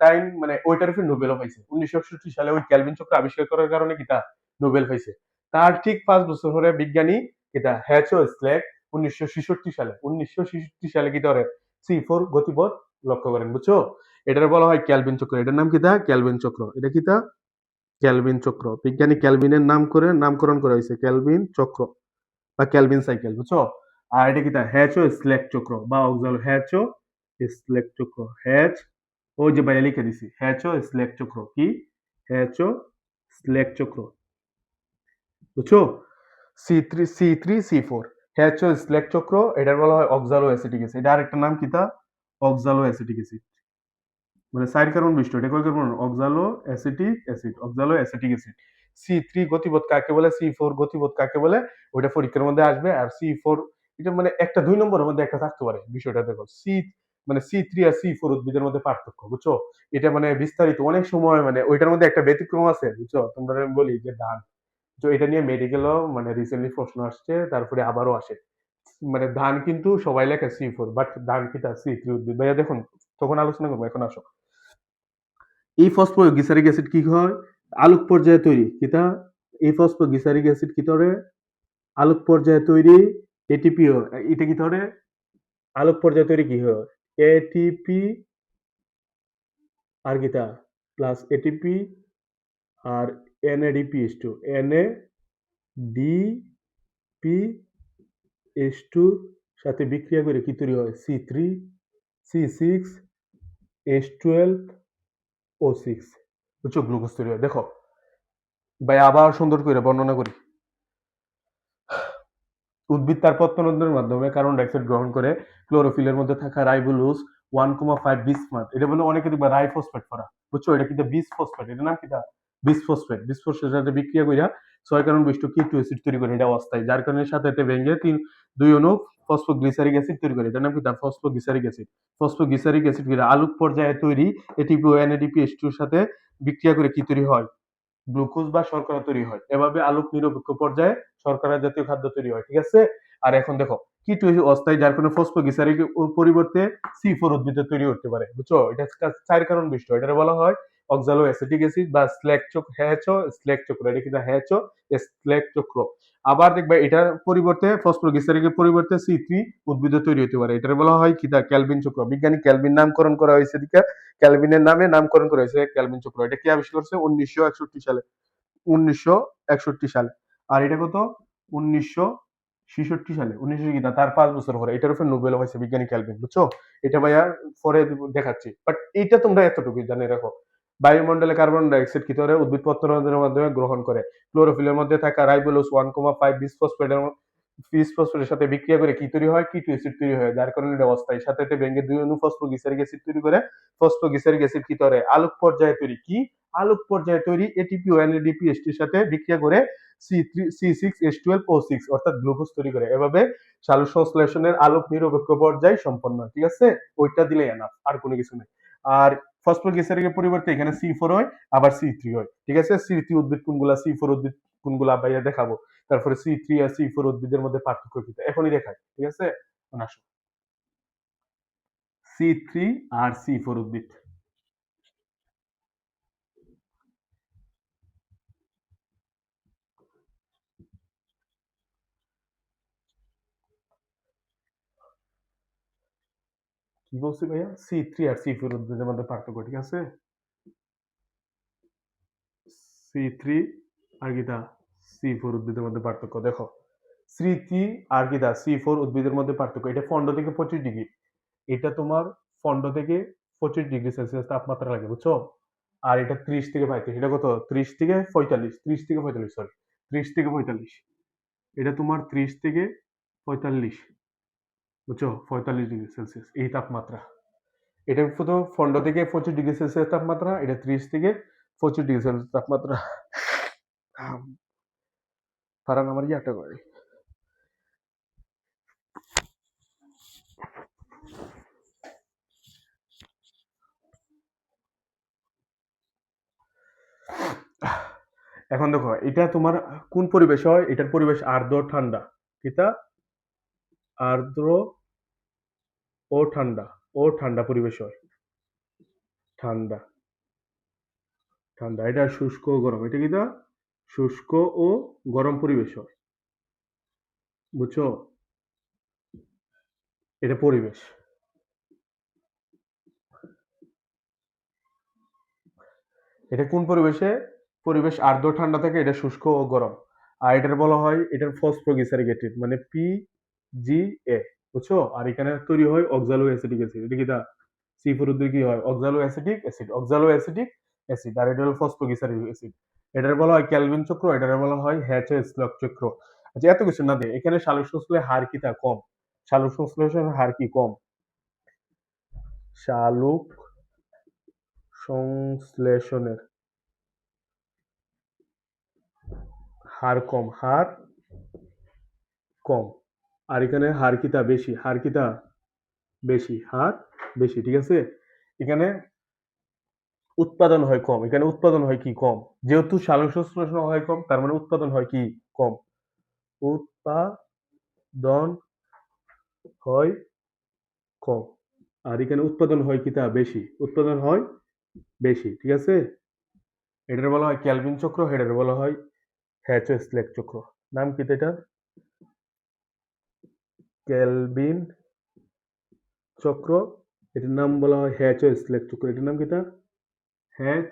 টাইম মানে ওইটার উপর নোবেলও পাইছে। 1961 সালে ওই ক্যালভিন চক্র আবিষ্কার করার কারণে কি তা নোবেল পাইছে। তার ঠিক 5 বছর পরে বিজ্ঞানী এটা হ্যাচো স্ল্যাক 1966 সালে কি করে C4 গতিপথ লক্ষ্য করেন, বুঝছো? এটার বলা হয় ক্যালভিন চক্র। এটার নাম কি তা ক্যালভিন চক্র। এটা কি তা ক্যালভিন চক্র। বিজ্ঞানী ক্যালভিনের নাম করে নামকরণ করা হয়েছে ক্যালভিন চক্র বা ক্যালভিন সাইকেল, বুঝছো? আর এটা কি তা হ্যাচো স্ল্যাক চক্র বা অক্সাল হ্যাচো স্ল্যাক চক্র। হ্যাচ, ওই যে ভাইয়া লিখে দিছি, হ্যাচো স্ল্যাক চক্র। কি? হ্যাচো স্ল্যাক চক্র, বুঝছো? C3 C4 হ্যাচো স্ল্যাক চক্র। এটার বলা হয় অক্সালো অ্যাসিটিক অ্যাসিড। এটা আরেকটা নাম কি তা অক্সালো অ্যাসিটিক অ্যাসিড। মানে 4 কার্বন বিশিষ্ট। এটা কয় carbon? অক্সালো acetic acid, অক্সালো acetic acid. C3 গতিপথ কাকে বলে? C4 গতিপথ কাকে বলে? ওইটা পরীক্ষার মধ্যে আসবে। আর C4 এটা মানে একটা 2 নম্বরের মধ্যে একটা থাকতে পারে। বিষয়টা দেখো, মানে C3 আর C4 উদ্ভিদের মধ্যে পার্থক্য, বুঝছো? এটা মানে বিস্তারিত অনেক সময়, মানে ওইটার মধ্যে একটা ব্যতিক্রম আছে, বুঝছো? তোমরা আমি বলি যে ধান, তো এটা নিয়ে মেডিকেলও মানে রিসেন্টলি প্রশ্ন আসছে, তারপরে আবারও আসে। মানে ধান কিন্তু সবাই লেখে C4, বাট ধান কি তা C3 উদ্ভিদ। ভাইয়া দেখুন, তখন আলোচনা করবো, এখন আসো। এই ফসফোগ্লিসারিক অ্যাসিড কি হয়? আলোক পর্যায়ে তৈরি। কিটা এই ফসফোগ্লিসারিক অ্যাসিড কি করে আলোক পর্যায়ে তৈরি এটিপি। এটা কি ধরে আলোক পর্যায়ে তৈরি কি হয়? এটিপি আর কিটা প্লাস এটিপি আর এনএডিপি টু এনএডিপি H2 সাথে বিক্রিয়া করে কি তৈরি হয়? C3 C6 H12 O6 বুঝছো গ্লুকোজ তৈরি হয়। দেখো ভাই আবার সুন্দর করে বর্ণনা করি। উদ্ভিদ তার পত্ররন্ধ্রের মাধ্যমে কার্বন ডাই অক্সাইড গ্রহণ করে ক্লোরোফিলের মধ্যে থাকা রাইবোলোজ 1,5 বিসমাথ এটা বলে অনেকে দেখবা রাইফসফেট করা বুঝছো এটা কিন্তু বিসফসফেট এটার নাম কিটা বিসফসফেটের সাথে বিক্রিয়া কইরা 6 কার্বন বিশিষ্ট কিটো অ্যাসিড তৈরি করে এটা অস্থায়ী যার কারণে সাথে ভেঙে দুই অণু ফসফোগ্লিসারিক অ্যাসিড তৈরি করে এটার নাম কিটা ফসফোগ্লিসারিক অ্যাসিড কিটা আলোক পর্যায়ে তৈরি এটিপি ও এনএডিপি H2 এর সাথে বিক্রিয়া করে কি তৈরি হয় গ্লুকোজ বা শর্করা তৈরি হয় এভাবে আলোক নিরপেক্ষ পর্যায়ে শর্করা জাতীয় খাদ্য তৈরি হয় ঠিক আছে। আর এখন দেখো কিটো অস্থায়ী যার কারণে ফসফোগ্লিসারিক পরিবর্তে C4 উদ্ভিদে তৈরি করতে পারে বুঝছো এটা 4 কারণ বিশিষ্ট এটা বলা হয় অক্সালো অ্যাসিটিক অ্যাসিড বা স্ল্যাক চক্র এটা কিন্তু স্ল্যাক চক্র। আবার দেখবে এটার পরিবর্তে ফসফোগ্লিসারিকের পরিবর্তে C3 উদ্ভিদে তৈরি হতে পারে এটা বলা হয় কিটা ক্যালভিন চক্র বিজ্ঞানী ক্যালভিন নামকরণ করা হয়েছে এদিকে ক্যালভিনের নামে নামকরণ করা হয়েছে ক্যালভিন চক্র এটা কে আবিষ্কার করছে 1961 সালে 1961 সালে। আর এটা কত 1966 সালে 1900 তার 5 বছর পরে এটার উপর নোবেল হয়েছে বিজ্ঞানী ক্যালভিন বুঝছো। এটা ভাইয়া পরে দেখাচ্ছি বাট এইটা তোমরা এতটুকু জানে রাখো বায়ুমণ্ডলে কার্বন ডাই অক্সাইড কি করে উদ্ভিদ পত্ররন্ধ্রের মাধ্যমে গ্রহণ করে ক্লোরোফিলের মধ্যে থাকা রাইবোলোজ 1,5 বিসফসফেটের সাথে বিক্রিয়া করে কি তৈরি হয় কিটো অ্যাসিড তৈরি হয় যার কারণে এটা অস্থায়ী সাথে ভেঙে দুই অণু ফসফোগ্লিসারিক অ্যাসিড তৈরি করে ফসফোগ্লিসারিক অ্যাসিড কি করে আলোক পর্যায়ে তৈরি এটিপি ও এনএডিপি এর সাথে বিক্রিয়া করে C6H12O6 অর্থাৎ গ্লুকোজ তৈরি করে এভাবে সালোক সংশ্লেষণের আলোক নিরপেক্ষ পর্যায় সম্পন্ন হয় ঠিক আছে। ওইটা দিলে এনাফ আর কোনো কিছু নেই। আর ফসফোগ্লিসারিকের পরিবর্তে এখানে C4 হয় আবার C3 হয় ঠিক আছে। C3 উদ্ভিদ কোনগুলা C4 উদ্ভিদ কোনগুলা ভাইয়া দেখাবো তারপরে C3 আর C4 উদ্ভিদের মধ্যে পার্থক্য কি এখনই দেখাই ঠিক আছে। আসো C3 আর C4 উদ্ভিদ কি বলছি ভাইয়া C3 আর C4 উদ্ভিদের মধ্যে পার্থক্য ঠিক আছে। C3 আর কিটা C4 উদ্ভিদের মধ্যে পার্থক্য দেখো C3 আর কিটা C4 উদ্ভিদের মধ্যে পার্থক্য এটা 15 থেকে 25 ডিগ্রি এটা তোমার 15 থেকে 25 ডিগ্রি সেলসিয়াস তাপমাত্রা লাগে বুঝছো। আর এটা 30 থেকে 35 এটা কত 30 থেকে 45 সরি 30 থেকে 45 এটা তোমার 30 থেকে 45 বুঝছো 45 ডিগ্রি সেলসিয়াস এই তাপমাত্রা এটা তো 15 থেকে 25 ডিগ্রি সেলসিয়াস তাপমাত্রা এটা 30 থেকে 25 ডিগ্রি সেলসিয়াস তাপমাত্রা। ফারান আমার ইয়াটা করে এখন দেখো এটা তোমার কোন পরিবেশ হয় এটার পরিবেশ আর্দ্র ঠান্ডা এটা আর্দ্র ও ঠান্ডা পরিবেশ হয় ঠান্ডা ঠান্ডা এটা শুষ্ক ও গরম এটা কিটা শুষ্ক ও গরম পরিবেশ হয় বুঝছো এটা পরিবেশ। এটা কোন পরিবেশে পরিবেশ আর্দ্র ঠান্ডা থাকে এটা শুষ্ক ও গরম। আর এটার বলা হয় এটার ফসফোগ্লিসারিক অ্যাসিড মানে PGA বুঝছো। আর এখানে তৈরি হয় অক্সালো অ্যাসিটিক অ্যাসিড এটা কি C4 উদ্ভিদ কি হয় অক্সালো অ্যাসিটিক অ্যাসিড আর এটা হলো ফসফোগ্লিসারিক অ্যাসিড। এটার বলা হয় ক্যালভিন চক্র এটার বলা হয় হ্যাচেসলক চক্র। আচ্ছা এত কিছু না দিয়ে এখানে সালোক সংশ্লেষণের হার কি তা কম সালোক সংশ্লেষণের হার কি কম সালোক সংশ্লেষণের হার কম আর এখানে হার কিতা বেশি হার বেশি ঠিক আছে। এখানে উৎপাদন হয় কম এখানে উৎপাদন হয় কি কম যেহেতু সালোক সংশ্লেষণ হয় কম তার মানে উৎপাদন হয় কি কম উৎপাদন হয় কম আর এখানে উৎপাদন হয় কিতা বেশি ঠিক আছে। এটার বলা হয় ক্যালভিন চক্র এটার বলা হয় হ্যাচো-স্লেক চক্র। নাম কি এটা ক্যালভিন চক্র এটার নাম বলা হয় হ্যাচো-স্লেক চক্র এটার নাম কিটা হ্যাচ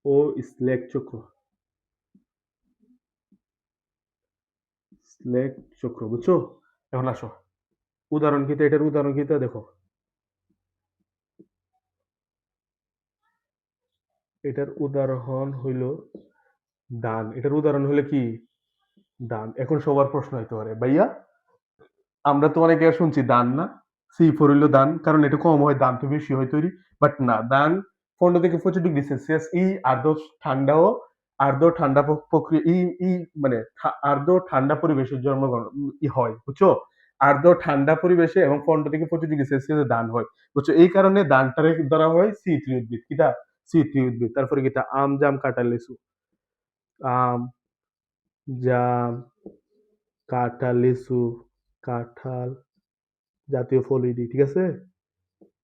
ও স্লেক চক্র স্লেক চক্র, বুঝছো? এখন আসো, উদাহরণ কিতা, এটার উদাহরণ কিতা দেখো। এটার উদাহরণ হইল দান। এটার উদাহরণ হলে কি? দান। এখন সবার প্রশ্ন হইতে পারে, ভাইয়া আমরা তো অনেকে শুনছি দান না, সি4 হইলো দান, কারণ এটা কম হয়, দান তো বেশি হয় তৈরি। বাট না, দান 15 থেকে 25 ডিগ্রি সেলসিয়াস এই আর্দ্র ঠান্ডা প্রক্রিয়া মানে আর্দ্র ঠান্ডা পরিবেশের জন্মগ্রহণ হয়, বুঝছো? আর্দ্র ঠান্ডা পরিবেশে এবং 15 থেকে 25 ডিগ্রি সেলসিয়াস দান হয়, বুঝছো? এই কারণে দানটারে ধরা হয় সি3 উদ্ভিদ। কিটা? সি3 উদ্ভিদ। তারপরে কিটা? আম, জাম, কাঁঠাল, লিচু। আম, জাম, কাঁঠাল, লিচু, কাঁঠাল জাতীয় ফলই দিই, ঠিক আছে?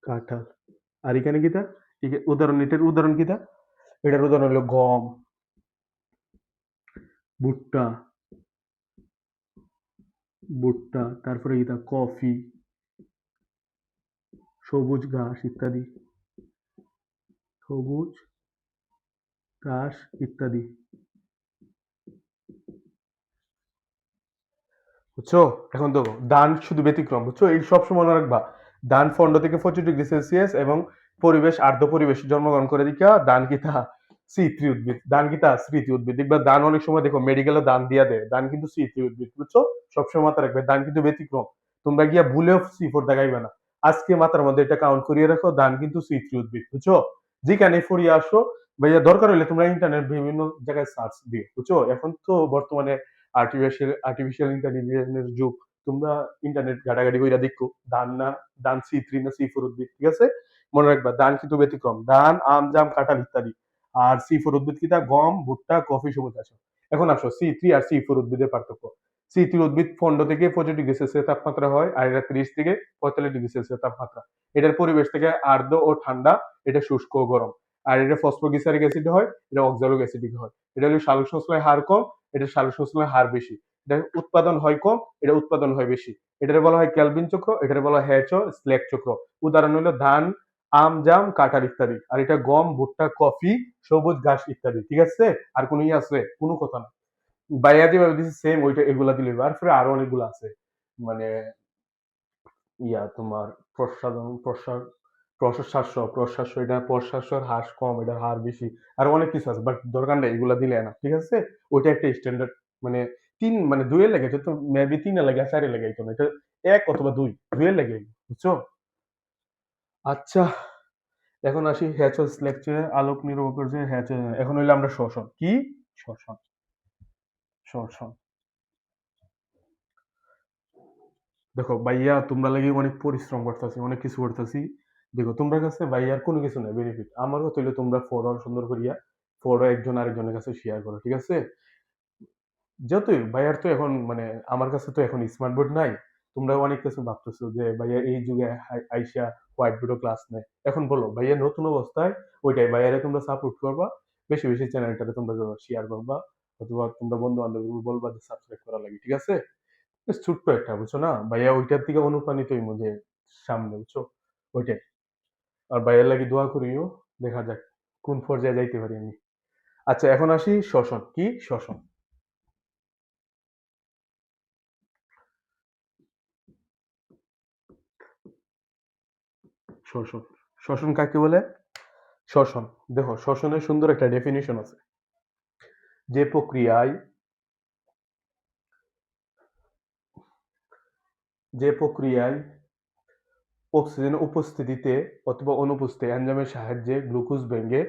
কাঁঠাল। আর এখানে কিটা? উদাহরণ, এটার উদাহরণ কিটা? এটার উদাহরণ হলো গম, ভুট্টা, ভুট্টা, তারপরে কিটা? কফি, সবুজ ঘাস ইত্যাদি, সবুজ ঘাস ইত্যাদি, বুঝছো? এখন দেখো, ধান শুধু ব্যতিক্রম, বুঝছো? এই সবসময় মনে রাখবা, ধান 15 থেকে 25 ডিগ্রি সেলসিয়াস এবং পরিবেশ আর্দ্র পরিবেশে জন্মগ্রহণ করে দিকা ধান কিতা? সি3 উদ্ভিদ। ধান কিতা? সি3 উদ্ভিদ। দেখবা ধান অনেক সময় দেখো মেডিকেলে ধান দিয়া দেয়, ধান কিন্তু সি3 উদ্ভিদ, বুঝছো? সবসময় মাথায় রাখবে, ধান কিন্তু ব্যতিক্রম। তোমরা গিয়া ভুলেও সি4 দেখাইবে না। আজকে মাথার মধ্যে এটা কাউন্ট করিয়ে রাখো, ধান কিন্তু সি3 উদ্ভিদ, বুঝছো? যেখানে ফুরিয়ে আসো, ভাইয়া দরকার হলে তোমরা ইন্টারনেট বিভিন্ন জায়গায় সার্চ দিও, বুঝছো? এখন তো বর্তমানে আর্টিফিশিয়াল ইন্টেলিজেন্সের যুগ। তোমরা ইন্টারনেট ঘাটাঘাটি কইরা দেখো ধান না, ধান সি3 না সি4 উদ্ভিদ, ঠিক আছে? মনে রাখবা, ধান কিন্তু ব্যতিক্রম। ধান, আম, জাম, কাঁঠাল ইত্যাদি। আর সি4 উদ্ভিদ কিটা? গম, ভুট্টা, কফি, সবুজ ঘাস। এখন আসো সি3 আর সি4 উদ্ভিদের পার্থক্য। সি3 উদ্ভিদ 15 থেকে 25 ডিগ্রি সেলসিয়াস তাপমাত্রা হয়, আর এটা 30 থেকে 45 ডিগ্রি সেলসিয়াস তাপমাত্রা। এটার পরিবেশ থেকে আর্দ্র ও ঠান্ডা, এটা শুষ্ক ও গরম। আর এটা ফসফোগ্লিসারিক অ্যাসিড হয়, এটা অক্সালিক অ্যাসিডিক হয়। এটা হলো সালোক সংশ্লেষের হার কম, এটা সালোক সংশ্লেষের হার বেশি। এটা উৎপাদন হয় কম, এটা উৎপাদন হয় বেশি। এটারে বলা হয় ক্যালভিন চক্র, এটারে বলা হয় হ্যাচ স্লেক চক্র। উদাহরণ হলো ধান, আম, জাম, কাঁঠাল ইত্যাদি। আর এটা গম, ভুট্টা, কফি, সবুজ ঘাস ইত্যাদি, ঠিক আছে? আর কোনো আছে? কোনো কথা না। বাইয়া যেভাবে দিচ্ছে সেম ওইটা এগুলা দিলে, আর ফিরে আরো অনেকগুলো আছে, মানে তোমার প্রসাধন, প্রশ্বাস, এটা প্রশ্বাসের হার কম, এটার হার বেশি। আর অনেক কিছু আছে, বাট দরকার নেই এগুলা দিলে না, ঠিক আছে? ওইটা একটা স্ট্যান্ডার্ড, মানে মানে দুইয়ের লেগে তো মেবি তিনে লেগে, চারে লেগে তো না, এটা এক অথবা দুইয়ের লেগে, বুঝছো? আচ্ছা, এখন আসি হ্যাচেস লেকচারে আলোক নির্ভর করছে হ্যাচে। এখন হইলে আমরা শোষণ কি? শোষণ, শোষণ। দেখো ভাইয়া, তোমরা লাগি অনেক পরিশ্রম করতেছি, অনেক কিছু করতেছি। দেখো তোমরা কাছে ভাইয়ার কোনো কিছু নাই বেনিফিট, আমারও তৈলে তোমরা ফটো সুন্দর করিয়া ফটো একজন আরেকজনের কাছে শেয়ার করো, ঠিক আছে? যতই ভাইয়ার তো এখন মানে আমার কাছে তো এখন স্মার্ট বোর্ড নাই। তোমরা অনেক কিছু ভাবতেছো যে ভাইয়া এই যুগে আইসা হোয়াইট বোর্ডও ক্লাস নেয়। এখন বলো ভাইয়া নতুন অবস্থায় ওইটাই ভাইয়ারে তোমরা সাপোর্ট করবা, বেশি বেশি চ্যানেলটাতে তোমরা শেয়ার করবা, অথবা তোমরা বন্ধু বান্ধব বলবা যে সাবস্ক্রাইব করা লাগে, ঠিক আছে? ছোট্ট একটা, বুঝছো না ভাইয়া? ওইটার থেকে অনুপ্রাণিত হইমু যে সামনে, বুঝছো? ওইটাই। আর ভাইয়ার লাগি দোয়া করিও, দেখা যাক কোন পর্যায়ে যাইতে পারি আমি। আচ্ছা, এখন আসি শ্বসন কি? শ্বসন, শ্বসন, শ্বসন কাকে বলে? শ্বসন, দেখো শ্বসনের সুন্দর একটা ডেফিনিশন আছে। যে প্রক্রিয়ায় যে প্রক্রিয়ায় অক্সিজেনের উপস্থিতিতে অথবা অনুপস্থিতিতে এনজাইমের সাহায্যে গ্লুকোজ ভেঙে,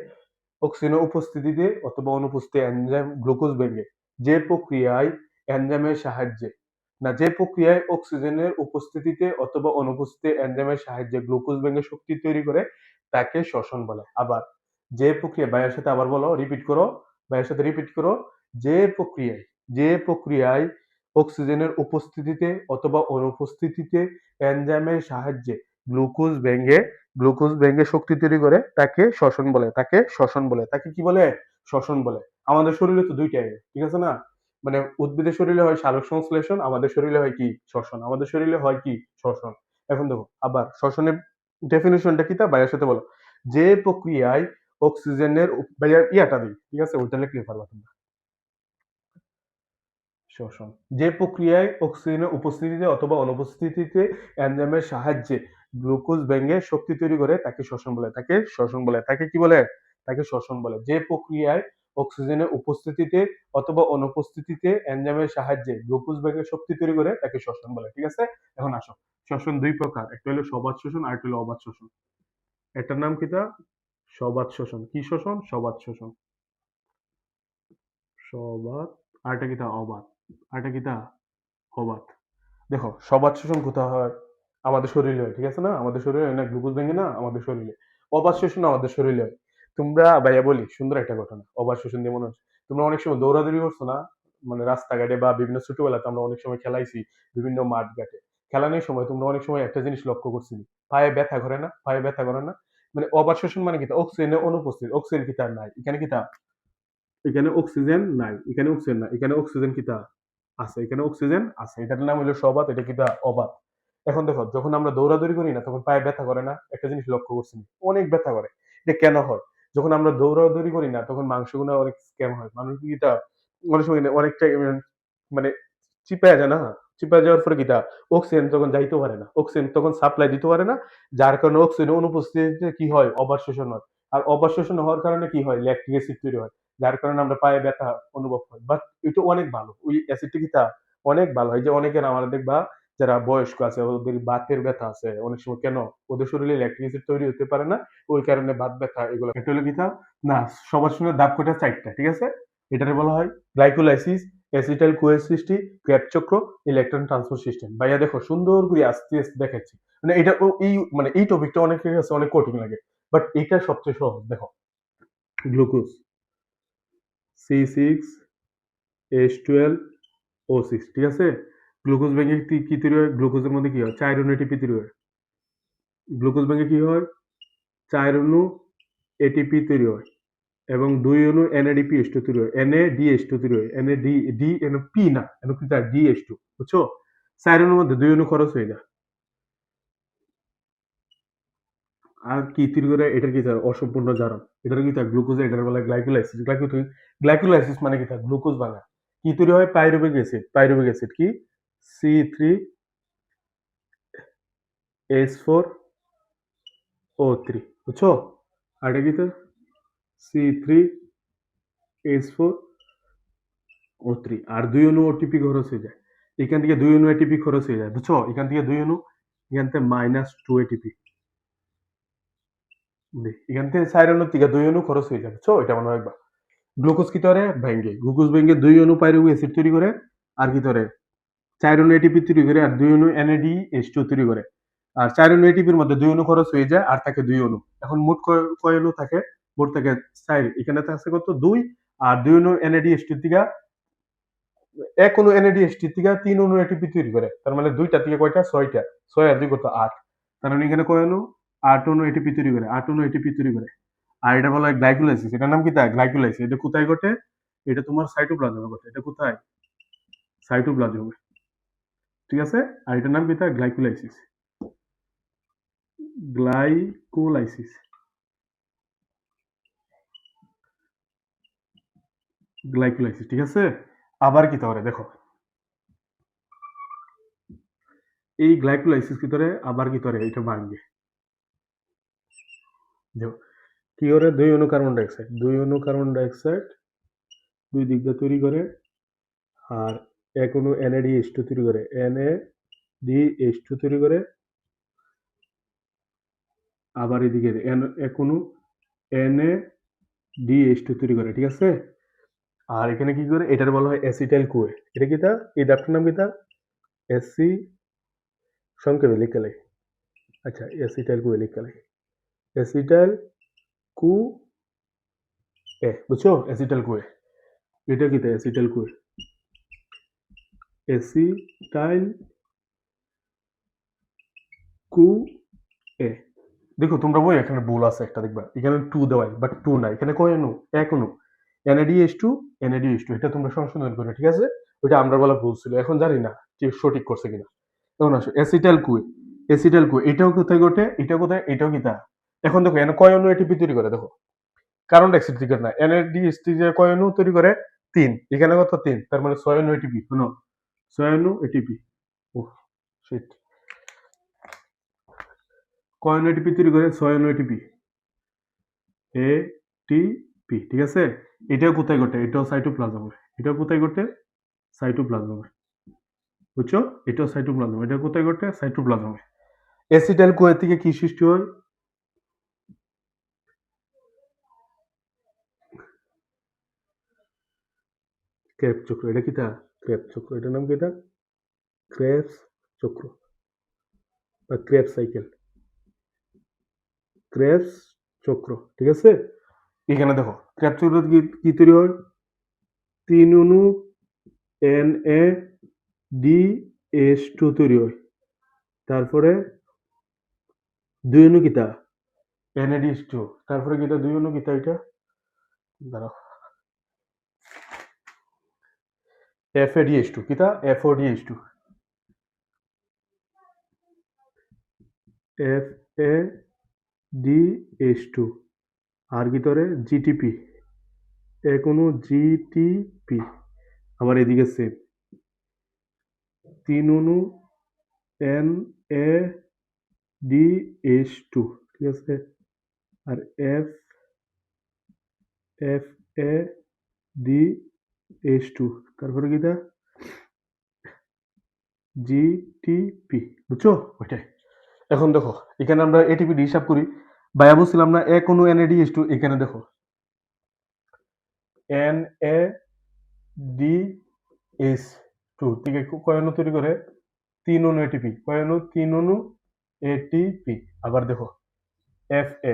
অক্সিজেনের উপস্থিতিতে অথবা অনুপস্থিতিতে এনজাইম গ্লুকোজ ভেঙে, যে প্রক্রিয়ায় এনজাইমের সাহায্যে, না, যে প্রক্রিয়ায় অক্সিজেনের উপস্থিতিতে অথবা অনুপস্থিতিতে এনজাইমের সাহায্যে গ্লুকোজ ভেঙে শক্তি তৈরি করে, তাকে শ্বসন বলে। আবার যে প্রক্রিয়া, ভাইয়ের সাথে আবার বলো, রিপিট করো, ভাইয়ের সাথে রিপিট করো। যে প্রক্রিয়ায় অক্সিজেনের উপস্থিতিতে অথবা অনুপস্থিতিতে এনজাইমের সাহায্যে গ্লুকোজ ভেঙে শক্তি তৈরি করে, তাকে শ্বসন বলে, তাকে শ্বসন বলে, তাকে কি বলে? শ্বসন বলে। আমাদের শরীরে তো দুইটাই, ঠিক আছে না? মানে উদ্ভিদের শরীরে হয় সালোক সংশ্লেষণ, আমাদের শরীরে হয় কি? শ্বসন। আমাদের শরীরে হয় কি? শ্বসন। এখন দেখো আবার শ্বসনের ডেফিনিশনটা কি তা ভাইয়ের সাথে বলো। যে প্রক্রিয়ায় অক্সিজেনের ভাইয়ার ইয়াটা দিই, ঠিক আছে? ওইটা লিখলে পারবা তোমরা। শ্বসন। যে প্রক্রিয়ায় অক্সিজেনের উপস্থিতিতে অথবা অনুপস্থিতিতে এনজাইমের সাহায্যে গ্লুকোজ ভেঙে শক্তি তৈরি করে তাকে শ্বসন বলে। তাকে শ্বসন বলে। তাকে কি বলে? তাকে শ্বসন বলে। যে প্রক্রিয়ায় অক্সিজেনের উপস্থিতিতে অথবা অনুপস্থিতিতে এনজাইমের সাহায্যে গ্লুকোজ ভেঙে শক্তি তৈরি করে তাকে শ্বসন বলে। ঠিক আছে? এখন আসো। শ্বসন দুই প্রকার। একটা হলো সবাত শোষণ আর একটা হলো অবাত শোষণ। এটার নাম কিতা? সবাত শোষণ। কি শোষণ? সবাত শোষণ। সবাত আরেকটা কিতা? অবাত। আরেকটা কিতা? অবাত। দেখো সবাত শোষণ কোথায় হয়? আমাদের শরীরে হয়, ঠিক আছে না? আমাদের শরীরে হয় না, গ্লুকোজ ভেঙে না আমাদের শরীরে। অবাত শোষণ আমাদের শরীরে হয়। তোমরা ভাইয়া বলি সুন্দর একটা ঘটনা অবাত শোষণ দিয়ে মনে হচ্ছে, তোমরা অনেক সময় দৌড়াদৌড়ি করছো না, মানে রাস্তাঘাটে বা বিভিন্ন ছোটবেলাতে আমরা অনেক সময় খেলাইছি বিভিন্ন মাঠ ঘাটে। খেলানোর সময় তোমরা অনেক সময় একটা জিনিস লক্ষ্য করছিলি, পায়ে ব্যথা করে না, পায়ে ব্যথা করে না। মানে অবাত শোষণ মানে কি? অক্সিজেনের অনুপস্থিত, অক্সিজেন কি তার নাই? এখানে কি তা? এখানে অক্সিজেন নাই, এখানে অক্সিজেন নাই, এখানে অক্সিজেন কিতা আছে, এখানে অক্সিজেন আছে। এটার নাম হলো সবাত, এটা কিতা? অবাত। এখন দেখো যখন আমরা দৌড়াদৌড়ি করি না তখন পায়ে ব্যথা করে না? একটা জিনিস লক্ষ্য করছি, অনেক ব্যথা করে। এটা কেন হয়? যখন আমরা দৌড়াদৌড়ি করি না তখন মাংসগুলো অনেক স্ক্যাম হয়, মানুষ কিটা অনেক সময় অনেকটা মানে চিপায় যায় না, চিপায় যাওয়ার পরে কিটা অক্সিজেন তখন যাইতে পারে না, অক্সিজেন তখন সাপ্লাই দিতে পারে না, যার কারণে অক্সিজেন অনুপস্থিতিতে কি হয়? অবাত শোষণ হয়। আর অবাত শোষণ হওয়ার কারণে কি হয়? ল্যাকটিক অ্যাসিড তৈরি হয়, যার কারণে আমরা পায়ে ব্যথা অনুভব হয়। বাট এটা অনেক ভালো, ওই অ্যাসিডটা কি তা অনেক ভালো হয়। যে অনেকের আমার দেখবা যারা বয়স্ক আছে ওদের বাতের ব্যথা আছে অনেক সময়, কেন? ওদের শরীরে ল্যাকটিক অ্যাসিড তৈরি হতে পারে না, ওই কারণে বাত ব্যথা এগুলো। এটা হলো কি তা? না, সবার সঙ্গে দাগ কোটা চারটা, ঠিক আছে? এটারে বলা হয় গ্লাইকোলাইসিস, অ্যাসিটাইল কোয়ের সৃষ্টি, ক্র্যাব চক্র, ইলেকট্রন ট্রান্সপোর্ট সিস্টেম। ভাইয়া দেখো সুন্দর করে আস্তে আস্তে দেখাচ্ছি, মানে এটা এই মানে এই টপিকটা অনেকের কাছে অনেক কঠিন লাগে, বাট এটা সবচেয়ে সহজ। দেখো গ্লুকোজ C6H12O6, ঠিক আছে? গ্লুকোজ ভেঙে কি তৈরি হয়? গ্লুকোজের মধ্যে কি হয়? 4 অণু এটিপি তৈরি হয়। গ্লুকোজ ভেঙে কি হয়? 4 অণু এটিপি তৈরি হয় এবং 2 অণু NADPH2 তৈরি হয়, NADH2 তৈরি হয়, NADP না, কি তার DH2, বুঝছো? 4 অণুর মধ্যে 2 অণু খরচ হয়ে যায়। আর কি তৈরি করে? এটার কি তার অসম্পূর্ণ জারণ। এটার কি তার গ্লুকোজ, এটার বলা গ্লাইকোলাইসিস। গ্লাইকোলাইসিস মানে কি? তার গ্লুকোজ ভাঙা। কি তৈরি হয়? Pyruvic acid. পাইরুভিক অ্যাসিড কি? C3H4O3, বুঝছো? আর এটা কি? তো C3H4O3 আর 2 অণু ওটিপি খরচ হয়ে যায়। এখান থেকে 2 অণু এটিপি খরচ হয়ে যায়, বুঝছো? এখান থেকে 2 অণু, এখান থেকে -2 এটিপি, এখান থেকে 4 অণু থেকে 2 অণু খরচ হয়ে যায়, বুঝছো? এটা মনে রাখবা। গ্লুকোজ কি করে? ভেঙে, গ্লুকোজ ভেঙে 2 অণু পাইরুভিক অ্যাসিড তৈরি করে, আর কি করে? 4 অণু এটিপি তৈরি করে, আর 2 অণু NADH2 তৈরি করে। আর 4 অণু এটিপির মধ্যে 2 অণু খরচ হয়ে যায়, আর থাকে 2 অণু। এখন মোট কয় অণু থাকে? মোট থাকে 4। এখানে আছে কত? 2। আর 2 অণু NADH2 থেকে, এক অণু NADH2 থেকে 3 অণু এটিপি তৈরি করে। তার মানে 2টা থেকে কয়টা? 6টা। 6 আর 2 কত? 8। তার মানে এখানে কয় অণু? 8 অণু এটিপি তৈরি করে। 8 অণু এটিপি তৈরি করে। আর এটা বলা হয় গ্লাইকোলাইসিস। এটার নাম কি? তা গ্লাইকোলাইসিস। এটা কোথায় ঘটে? এটা তোমার সাইটোপ্লাজমে ঘটে। এটা কোথায়? সাইটোপ্লাজমে, ঠিক আছে? আর এটার নাম কি? তা গ্লাইকোলাইসিস। গ্লাইকোলাইসিস, গ্লাইকোলাইসিস, ঠিক আছে? আবার কি তাহলে দেখো, এই গ্লাইকোলাইসিস কি করে? আবার কি করে? এটা ভাঙবে। দেখো কি করে? 2 অণু কার্বন ডাইঅক্সাইড, 2 অণু কার্বন ডাইঅক্সাইড দুই দিক দিয়ে তৈরি করে, আর এক অণু NADH2 তৈরি করে, NADH2 তৈরি করে, আবার এদিকে এক অণু NADH2 তৈরি করে, ঠিক আছে? আর এখানে কি করে? এটার বলা হয় অ্যাসিটাইল কোয়ে। এটা কি তা? এই দাগটার নাম কি তা? এসি, সংক্ষেপে লিখে লাই। আচ্ছা, অ্যাসিটাইল কোয়ে লিখে লাই। অ্যাসিটাইল কু বুঝছো? Acetyl CoA. এটা কি তা? Acetyl CoA. অ্যাসিটাইল কু এ। দেখো তোমরা বই এখানে ভুল আছে একটা, দেখবা এখানে 2 দেওয়াই, বাট 2 না, এখানে কয় অণু? এক অণু। NADH2, NADH2, এটা তোমরা সংশোধন করে, ঠিক আছে? ওইটা আমরা বলা ভুল ছিল, এখন জানি না যে সঠিক করছে কিনা। এখন আসো অ্যাসিটাইল কুই। অ্যাসিটাইল কুই এটাও কোথায় ঘটে? এটা কোথায়? এটাও কি তা? এখন দেখো এখানে কয় অণু এটিপি তৈরি করে? দেখো কার্বন ডাইঅক্সাইড থেকে না, NADH থেকে কয় অণু তৈরি করে? তিন, এখানে কত তিন, তার মানে 6 অণু এটিপি, শোনো 6 অণু এটিপি। উফ শিট, কয় অণু এটিপি তৈরি করে? 6 অণু এটিপি, এটিপি, ঠিক আছে। এটাও কোথায় ঘটে? এটাও সাইটোপ্লাজমে। এটাও কোথায় ঘটে? সাইটোপ্লাজমে, বুঝছো? এটাও সাইটোপ্লাজম, এটা কোথায় ঘটে? সাইটোপ্লাজমে। অ্যাসিটাইল কোয়া থেকে কি সৃষ্টি হয়? ক্রেবস চক্র। এটা কিটা? ক্রেবস চক্র। এটার নাম কিটা? ক্রেবস চক্র বা ক্রেবস সাইকেল, ক্রেবস চক্র, ঠিক আছে। এখানে দেখো ক্রেবস চক্র কি কি তৈরি হয়? 3 অণু NADH2 তৈরি হয়। তারপরে 2 অণু কিটা? NADH2। তারপরে কিটা 2 অণু কিটা এটা? দাঁড়াও, FADH2 কিটা? FODH2, FADH2। আর ভিতরে জিটিপি, এক অণু জিটিপি। আবার এদিকে সেম 3 অণু NADH2, ঠিক আছে। আর FADH2, তারপরে কিটা? জিটিপি, বুঝছো? ওইটাই। এখন দেখো এখানে আমরা এটিপি হিসাব করি। ভাইয়া বলছিলাম না এক অণু NADH2, এখানে দেখো NADH2 থেকে কয় অণু তৈরি করে? 3 অণু এটিপি। কয় অণু? 3 অণু এটিপি। আবার দেখো FA,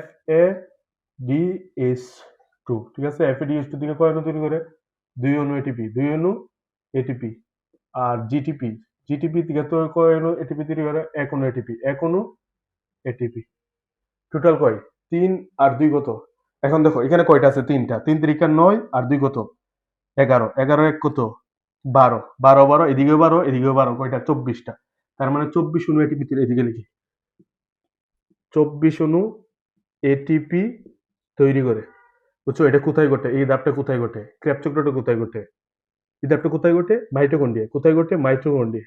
FADH2, ঠিক আছে। FADH2 থেকে কয় অণু তৈরি করে? 2 অণু এটিপি, 2 অণু এটিপি। আর জিটিপি, জিটিপি থেকে তো কয় অণু এটিপি তৈরি করে? 1 অণু এটিপি, 1 অণু এটিপি। টোটাল কয়? 3 আর 2 কত? এখন দেখো এখানে কয়টা আছে? 3টা। 3 তিরিকা 9 আর 2 কত? 11। 11 এক কত? 12। 12 12, এদিকেও 12 এদিকেও 12, কয়টা? 24টা। তার মানে 24 অণু এটিপি এদিকে লিখি। 24 অণু এটিপি তৈরি করে, বুঝছো? এটা কোথায় ঘটে? এই ধাপটা কোথায় ঘটে? ক্রেবস চক্রটা কোথায় ঘটে? এই ধাপটা কোথায় ঘটে? মাইটোকন্ড্রিয়া। কোথায় ঘটে? মাইটোকন্ড্রিয়া।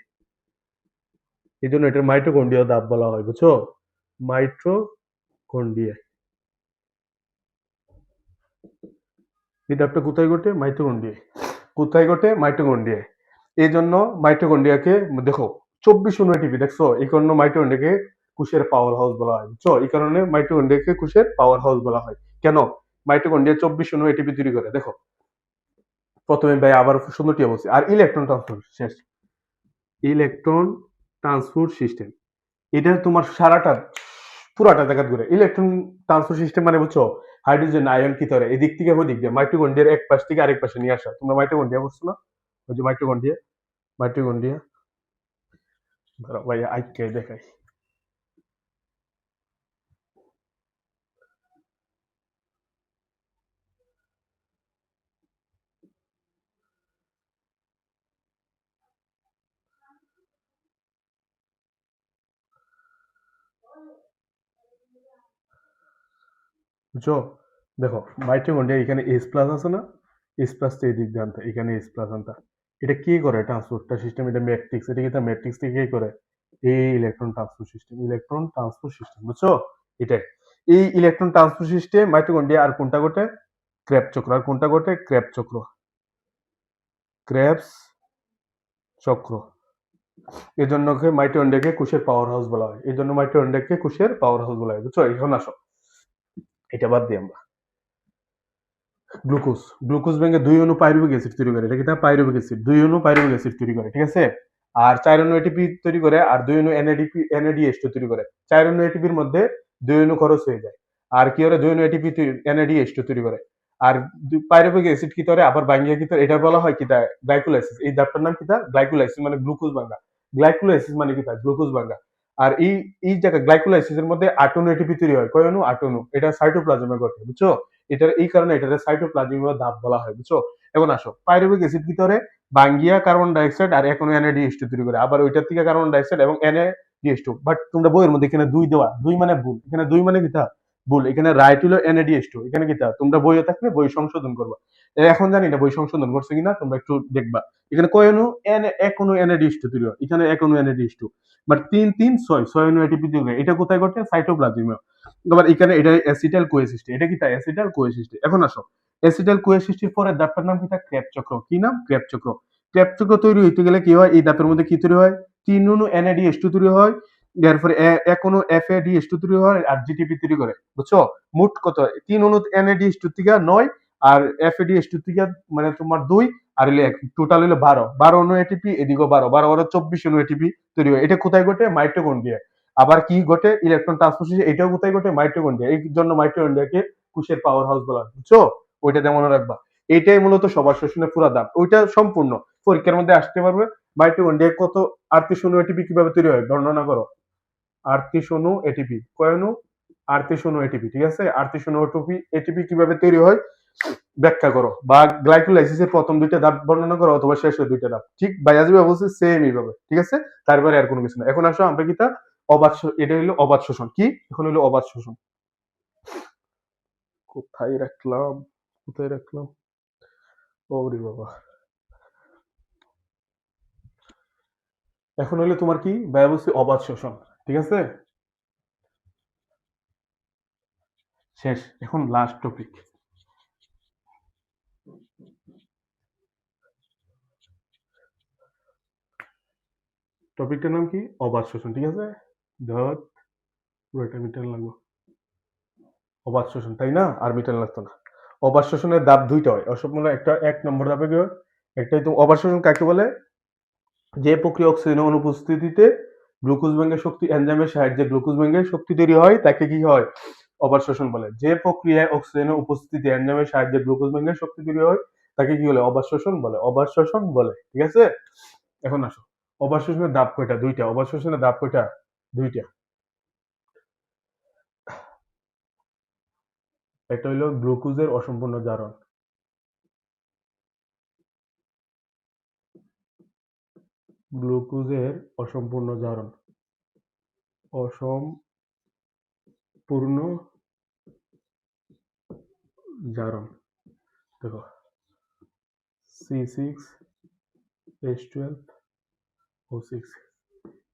এই জন্য এটা মাইটোকন্ড্রিয়া ধাপ বলা হয়, বুঝছো? মাইটোকন্ড্রিয়া। এই ধাপটা কোথায় ঘটে? মাইটোকন্ড্রিয়ায়। কোথায় ঘটে? মাইটোকন্ড্রিয়ায়। এই জন্য মাইটোকন্ড্রিয়াকে দেখো 24 অণু এটিপি, দেখছো? এই কারণে মাইটোকন্ড্রিয়াকে কোষের পাওয়ার হাউস বলা হয়, বুঝছো? এই কারণে মাইটোকন্ড্রিয়াকে কোষের পাওয়ার হাউস বলা হয়। কেন? মাইটোকন্ড্রিয়া 24 অণু এটিপি তৈরি করে, দেখো। প্রথমে ভাই আবার সুন্দরটি বলছি। আর ইলেকট্রন ট্রান্সফার শেষ। ইলেকট্রন ট্রান্সপোর্ট সিস্টেম, এটা তোমার সারাটা পুরাটা জায়গা ঘুরে। ইলেকট্রন ট্রান্সপোর্ট সিস্টেম মানে বুঝছো? হাইড্রোজেন আয়ন কি করে এদিক থেকে ওদিক দিয়ে মাইটোকন্ড্রিয়ার এক পাশ থেকে আরেক পাশে নিয়ে আসা। তোমরা মাইটোকন্ড্রিয়া বুঝছো না? ওই যে মাইটোকন্ড্রিয়া, মাইটোকন্ড্রিয়া, ধরো ভাই আইকে দেখাই, বুঝছো? দেখো মাইটোকন্ড্রিয়া এখানে এস প্লাস আছে না? এস প্লাসটা এই দিক দিয়ে আনতে, এখানে এস প্লাস আনতা। এটা কি করে ট্রান্সপোর্টটা সিস্টেম? এটা ম্যাট্রিক্স, এটা কিন্তু ম্যাট্রিক্স থেকে কি করে? এই electron transport system, electron transport system, বুঝছো? এটাই। এই ইলেকট্রন ট্রান্সপোর্ট সিস্টেম মাইটোকন্ড্রিয়া আর কোনটা ঘটে? ক্রেবস চক্র। আর কোনটা ঘটে? ক্রেবস চক্র, ক্রেবস চক্র। এই জন্য মাইটোকন্ড্রিয়াকে কোষের পাওয়ার হাউস বলা হয়। এই জন্য মাইটোকন্ড্রিয়াকে কোষের পাওয়ার হাউস বলা হয়, বুঝছো? এখন আসো এটা বাদ দিই আমরা। গ্লুকোজ, গ্লুকোজ ভেঙে 2 অণু পাইরুভিক অ্যাসিড তৈরি করে, এটা কি? পাইরুভিক অ্যাসিড, 2 অণু পাইরুভিক অ্যাসিড তৈরি করে, ঠিক আছে। আর 4 অণু এটিপি তৈরি করে, আর 2 অণু এনএডিপি এনএডিএইচ2 তৈরি করে। 4 অণু এটিপির মধ্যে 2 অণু খরচ হয়ে যায়। আর কি করে? 2 অণু এটিপি এনএডিএইচ2 তৈরি করে। আর পাইরুভিক অ্যাসিড কি করে? আবার ভাঙিয়ে কি করে? এটা বলা হয় কিটা? গ্লাইকোলাইসিস। এই ধাপটার নাম কিটা? গ্লাইকোলাইসিস, মানে গ্লুকোজ ভাঙা। গ্লাইকোলাইসিস মানে কিটা? গ্লুকোজ ভাঙা। আর এই জায়গা গ্লাইকোলাইসিসের মধ্যে 8 অণু এটিপি তৈরি হয়। কয় অণু? 8 অণু। এটা সাইটোপ্লাজমে ঘটে, বুঝছো? এটার এই কারণে এটাকে সাইটোপ্লাজমীয় ধাপ বলা হয়, বুঝছো? এখন আসো পাইরুভিক অ্যাসিড কি করে? ভাঙ্গিয়া কার্বন ডাইঅক্সাইড আর এখন NADH2 তৈরি করে, আবার ওইটার থেকে কার্বন ডাইঅক্সাইড এবং NADH2। বাট তোমরা বইয়ের মধ্যে এখানে 2 দেওয়া, 2 মানে ভুল। এখানে 2 মানে কিটা? ভুল। এখানে রাইট হলো NADH2, এখানে কিটা? তোমরা বইয়ে থাকলে বই সংশোধন করবা। এখন জানি না বই সংশোধন করছে কিনা, তোমরা একটু দেখবা। এখানে কয় অণু? এক অণু NADH2 তৈরি হয়, এখানে এক অণু NADH2, বাট 3 3 6 অণু ATP তৈরি হয়। এটা কোথায় ঘটে? সাইটোপ্লাজমে। আবার এখানে এটা অ্যাসিটাইল কোএসিস্টে, এটা কি তাই? অ্যাসিটাইল কোএসিস্টে। এখন আসো, অ্যাসিটাইল কোএসিস্টের পরে ধাপটার নাম কি? তা ক্রেবস চক্র। কি নাম? ক্রেবস চক্র। ক্রেবস চক্র তৈরি হইতে গেলে কি হয়? এই ধাপের মধ্যে কি তৈরি হয়? 3 অণু NADH2 তৈরি হয়, এরপরে এক অণু FADH2 তৈরি হয় আর GTP তৈরি করে, বুঝছো? মোট কত? 3 অণু NADH2 থেকে 9 আর FADH2 থেকে মানে তোমার 2 আর হইলে 1, টোটাল হইলো 12। 12 অণু এটিপি, এদিকেও 12, 12 12 24 অণু এটিপি তৈরি হয়। এটা কোথায় ঘটে? মাইটোকন্ড্রিয়া। আবার কি ঘটে? ইলেকট্রন ট্রান্সফার, এটাও কোথায় ঘটে? মাইটোকন্ড্রিয়া। এই জন্য মাইটোকন্ড্রিয়াকে কোষের পাওয়ার হাউস বলা হয়, বুঝছো? ওইটাতে মনে রাখবা। এইটাই মূলত সবার শোষণের পুরা দাম, ওইটা সম্পূর্ণ পরীক্ষার মধ্যে আসতে পারবে। মাইটোকন্ড্রিয়া কত 38 অণু এটিপি কিভাবে তৈরি হয় বর্ণনা করো। 38 অণু এটিপি, কয় অণু? 38 অণু এটিপি, ঠিক আছে? 38 অণু এটিপি কিভাবে তৈরি হয় ব্যাখ্যা করো, বা গ্লাইকোলাইসিসের প্রথম দুইটা ধাপ বর্ণনা করো, অথবা শেষের দুইটা ধাপ। ঠিক ভাইয়া যেভাবে বলছে সেম এইভাবে, ঠিক আছে? তারপরে আর কোনো কিছু না। এখন আসো আমরা কিতা এটা হলো অবাধ শোষণ। কি? এখন হলো অবাধ শোষণ। কোথায় রাখলাম? কোথায় রাখলাম? ওরে বাবা। এখন হলো তোমার কি ভাইয়া বলছে? অবাধ শোষণ, ঠিক আছে? শেষ। এখন লাস্ট টপিক। টপিকটার নাম কি? অবাধ শোষণ, ঠিক আছে? ধর পুরোটা মিটার লাগবে। অবাধ শোষণ, তাই না? আর মিটার লাগতো না। অবাধ শোষণের ধাপ দুইটা হয়, অসম্পূর্ণ একটা। 1 নম্বর ধাপে কি হয়? একটাই তো অবাধ শোষণ কাকে বলে? যে প্রক্রিয়া অক্সিজেনের অনুপস্থিতিতে গ্লুকোজ ব্যাংকের শক্তি, এনজাইমের সাহায্যে গ্লুকোজ ব্যাংকের শক্তি তৈরি হয়, তাকে কি হয়? অবাধ শোষণ বলে। যে প্রক্রিয়ায় অক্সিজেনের উপস্থিতি এনজাইমের সাহায্যে গ্লুকোজ ব্যাংকের শক্তি তৈরি হয়, তাকে কি বলে? অবাধ শোষণ বলে। অবাধ শোষণ বলে, ঠিক আছে? এখন আসো, অবাধ শোষণের ধাপ কয়টা? দুইটা। অবাধ শোষণের ধাপ কয়টা? দুইটা। একটা হইলো গ্লুকোজের অসম্পূর্ণ জারণ। গ্লুকোজের অসম্পূর্ণ জারণ। অসম্পূর্ণ জারণ। দেখো, C6H12O6,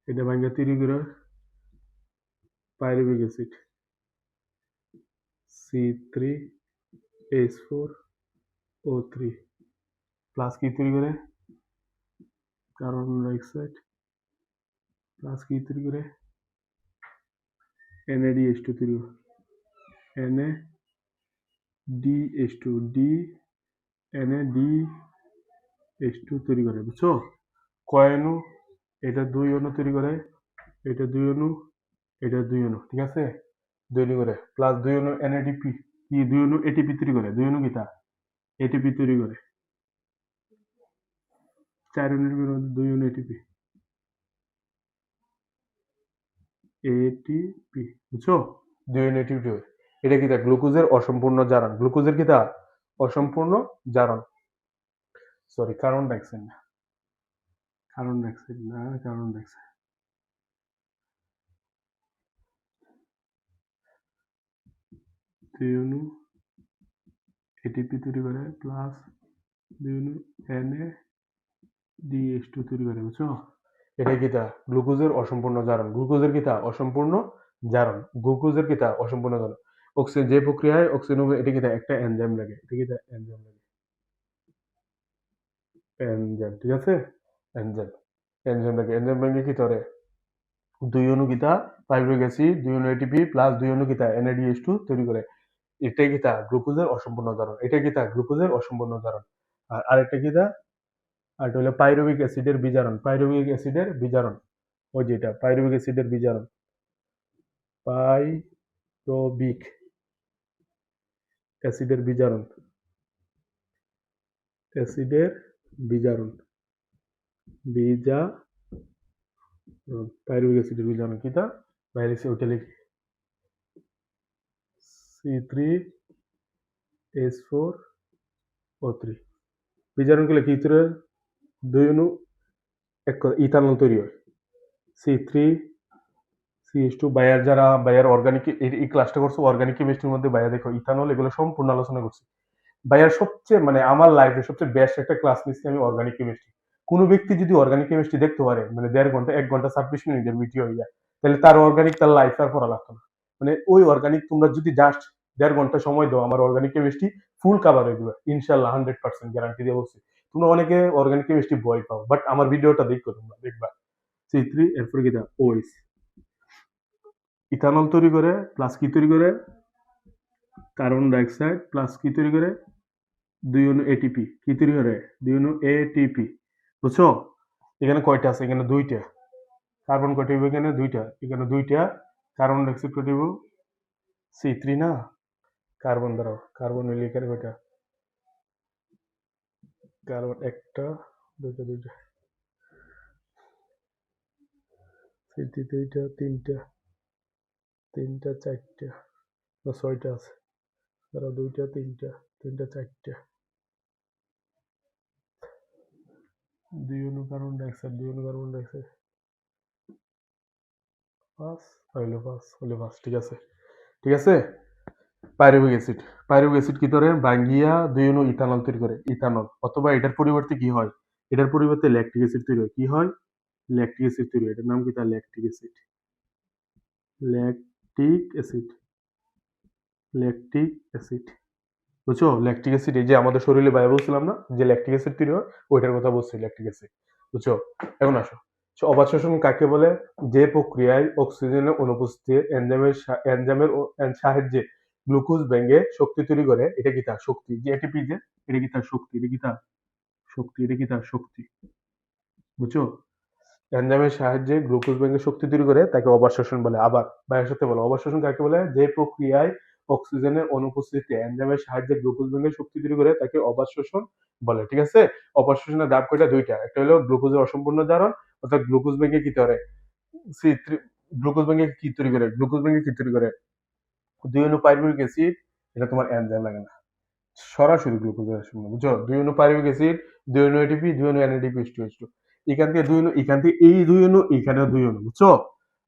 এটা ভাঙা তৈরি করে পাইরুভিক অ্যাসিড। C3H4O3 প্লাস কি তৈরি করে? Carbon dioxide. প্লাস কি তৈরি করে? NADH2 তৈরি করে। NADH2 NADH2 তৈরি করে, বুঝছো? কয় অণু? এটা 2 অণু তৈরি করে, এটা 2 অণু, এটা 2 অণু, ঠিক আছে? 2 অণু করে, প্লাস 2 অণু NADP, কি 2 অণু ATP তৈরি করে। 2 অণু কিতা? ATP তৈরি করে। 4 অণুর মধ্যে 2 অণু ATP, ATP, বুঝছো? 2 অণু ATP হয়। এটা কিতা? গ্লুকোজের অসম্পূর্ণ জারণ। গ্লুকোজের কিতা? অসম্পূর্ণ জারণ। সরি, কার্বন ডাইঅক্সাইড না, কার্বন ডাইঅক্সাইড না, কার্বন ডাইঅক্সাইড। 2 অণু ATP তৈরি করে, প্লাস 2 অণু NADH2 তৈরি করে, বুঝছো? এটা কিতা? গ্লুকোজের অসম্পূর্ণ জারণ। গ্লুকোজের কিতা? অসম্পূর্ণ জারণ। গ্লুকোজের কিতা? অসম্পূর্ণ জারণ। অক্সিজেন যে প্রক্রিয়ায় অক্সিজেন, এটা কিতা? একটা এনজাইম লাগে, এটা কিতা? এনজাইম লাগে। এনজাইম, ঠিক আছে? এনজাইম। এনজাইম লাগে। এনজাইম লাগে কি করে? 2 অণু কিতা? পাইরুভিক অ্যাসিড, 2 অণু ATP প্লাস 2 অণু কিতা? NADH2 তৈরি করে। এটাই কিতা? গ্লুকোজের অসম্পূর্ণ জারণ। এটা কিতা? গ্লুকোজের অসম্পূর্ণ জারণ। আর আরেকটা কিতা? আরেকটা হলো পাইরুভিক অ্যাসিডের বিজারণ। পাইরুভিক অ্যাসিডের বিজারণ, ওই যেটা পাইরুভিক অ্যাসিডের বিজারণ। পাইরুভিক অ্যাসিডের বিজারণ। অ্যাসিডের বিজারণ। বিজারণ। পাইরুভিক অ্যাসিডের বিজারণ কিতা? বাইরে ওইটা লিখি C3H4O3। বিজারণ করলে কি তৈরি হয়? 2 অণু এক করে ইথানল তৈরি হয়। C3CH2। বায়ার যারা অর্গানিক এই ক্লাসটা করছো, অর্গানিক কেমিস্ট্রির মধ্যে বায়া দেখো ইথানল, এগুলো সম্পূর্ণ আলোচনা করছি। ভাইয়ার সবচেয়ে মানে আমার লাইফে সবচেয়ে বেস্ট একটা ক্লাস নিচ্ছি আমি অর্গানিক কেমিস্ট্রি। কোনো ব্যক্তি যদি অর্গানিক কেমিস্ট্রি দেখতে পারে মানে 1.5 ঘন্টা 1 ঘন্টা 26 মিনিটের ভিডিও হইয়া, তাহলে তার অর্গানিক তার লাইফ আর পড়া লাগতো না। মানে ওই অর্গানিক তোমরা যদি জাস্ট 1.5 ঘন্টা সময় দাও আমার অর্গানিক কেমিস্ট্রি ফুল কাভার হয়ে যাবে ইনশাল্লাহ, 100% গ্যারান্টি দিয়ে বলছি। তোমরা অনেকে অর্গানিক কেমিস্ট্রি ভয় পাও, বাট আমার ভিডিওটা দেখো, তোমরা দেখবা C3 এরপরে কি দা ওইস ইথানল তৈরি করে প্লাস কি তৈরি করে, কার্বন ডাইঅক্সাইড প্লাস কি তৈরি করে, 2 অণু ATP কি তৈরি করে, 2 অণু ATP। বুঝছো? এখানে কয়টা আছে? এখানে দুইটা। কার্বন কয়টা হইব? এখানে দুইটা, এখানে দুইটা। কার্বন ডাইঅক্সাইড কয়টা হইব? C3 না? কার্বন দ্বারা কার্বন হইলে এখানে কয়টা? কার্বন একটা, দুইটা দুইটা, C3 দুইটা, তিনটা, তিনটা চারটা, না ছয়টা আছে। ধরো দুইটা তিনটা, তিনটা চারটা, 2 অণু কার্বন ডাইঅক্সাইড, 2 অণু কার্বন ডাইঅক্সাইড, পাঁচ, হইলো পাঁচ, ঠিক আছে, ঠিক আছে। পাইরুভিক অ্যাসিড, পাইরুভিক অ্যাসিড কি করে ভাঙ্গিয়া 2 অণু ইথানল তৈরি করে, ইথানল। অথবা এটার পরিবর্তে কি হয়, এটার পরিবর্তে ল্যাকটিক অ্যাসিড তৈরি হয়। কি হয়? ল্যাকটিক অ্যাসিড তৈরি হয়। এটার নাম কি? তার lactic acid, lactic acid, lactic acid. বুঝছো? ল্যাকটিক অ্যাসিড এই যে আমাদের শরীরে বাইরে বলছিলাম না যে ল্যাকটিক অ্যাসিড তৈরি হয়, ওইটার কথা বলছি, ল্যাকটিক অ্যাসিড। বুঝছো? এখন আসো, অবাত শ্বসন কাকে বলে? যে প্রক্রিয়ায় অক্সিজেনের অনুপস্থিতিতে এনজামের সাহায্যে গ্লুকোজ ভেঙে শক্তি তৈরি করে, এটা কি তার শক্তি? যে এটিপি, যে এটা কি তার শক্তি? এটা কি তার শক্তি? এটা কি তার শক্তি? বুঝছো? এনজাইমের সাহায্যে গ্লুকোজ ভেঙে শক্তি তৈরি করে তাকে অবাত শ্বসন বলে। আবার ভাইয়ের সাথে বলো, অবাত শ্বসন কাকে বলে? যে প্রক্রিয়ায় অক্সিজেনের অনুপস্থিতিতে এনজাইমের সাহায্যে গ্লুকোজ ভেঙে শক্তি তৈরি করে তাকে অবাত শ্বসন বলে। ঠিক আছে? অবাত শ্বসনের ধাপ কয়টা? দুইটা। একটা হলো গ্লুকোজের অসম্পূর্ণ জারণ, অর্থাৎ গ্লুকোজ ভেঙে কি করে, সি গ্লুকোজ ভেঙে কি তৈরি করে, গ্লুকোজ ভেঙে কি তৈরি করে, 2 অণু পাইরুভিক অ্যাসিড। এটা তোমার এনজাইম লাগে না, সরাসরি গ্লুকোজের আসলে, বুঝছো? 2 অণু পাইরুভিক অ্যাসিড, 2 অণু ATP, 2 অণু NADPH2H2। এখান থেকে 2 অণু, এখান থেকে এই 2 অণু, এখানেও 2 অণু, বুঝছো?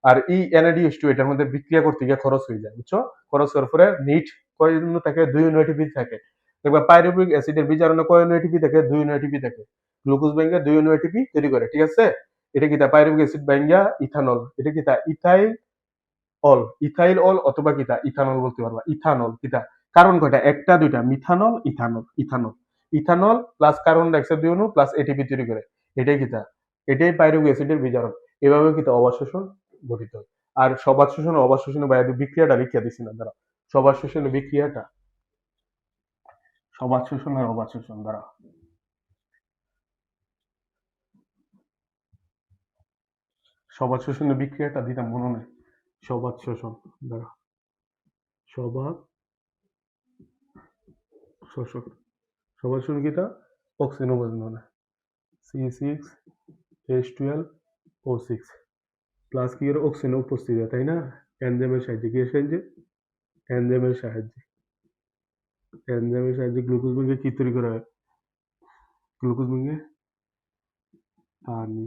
আর এই NADH2 এটার মধ্যে বিক্রিয়া করতে গিয়ে খরচ হয়ে যায়, বুঝছো? খরচ হওয়ার পরে নিট কয় অণু থাকে? 2 অণু ATP থাকে। দেখবা পাইরুভিক অ্যাসিডের বিজারণে কয় অণু ATP থাকে? 2 অণু ATP থাকে। গ্লুকোজ ভেঙে 2 অণু ATP তৈরি করে, ঠিক আছে? এটা কি তা পাইরুভিক অ্যাসিড ভেঙে ইথানল, এটা কি তা ইথাইল অল, ইথাইল অল, অথবা কিতা ইথানল বলতে পারবা। ইথানল কিতা? কারণ কয়টা? একটা দুইটা, methanol, ethanol, ethanol. Ethanol plus carbon dioxide 2 অণু প্লাস ATP তৈরি করে, এটাই কিতা, এটাই পাইরুভিক অ্যাসিডের বিজারণ। এভাবে কিতা অবাত শোষণ গঠিত হয়। আর সবাত শোষণ ও অবাত শোষণের বাইরে বিক্রিয়াটা লিখিয়া দিছি না, দ্বারা সবাত শোষণের বিক্রিয়াটা, সবাত শোষণ আর অবাত শোষণ দ্বারা, সবাত শোষণের বিক্রিয়াটা দিতাম মনে নেই। সবাত শোষণ দ্বারা, সবাত শোষণ, সবাত শোষণ কিতা? অক্সিজেন বন্ধনে C6H12O6 প্লাস কি এর অক্সিজেন উপস্থিতি, তাই না? এনজাইমের সাহায্যে, কি সাহায্যে? এনজাইমের সাহায্যে, এনজাইমের সাহায্যে গ্লুকোজ ভেঙে কি তৈরি করা হয়? গ্লুকোজ ভেঙে পানি,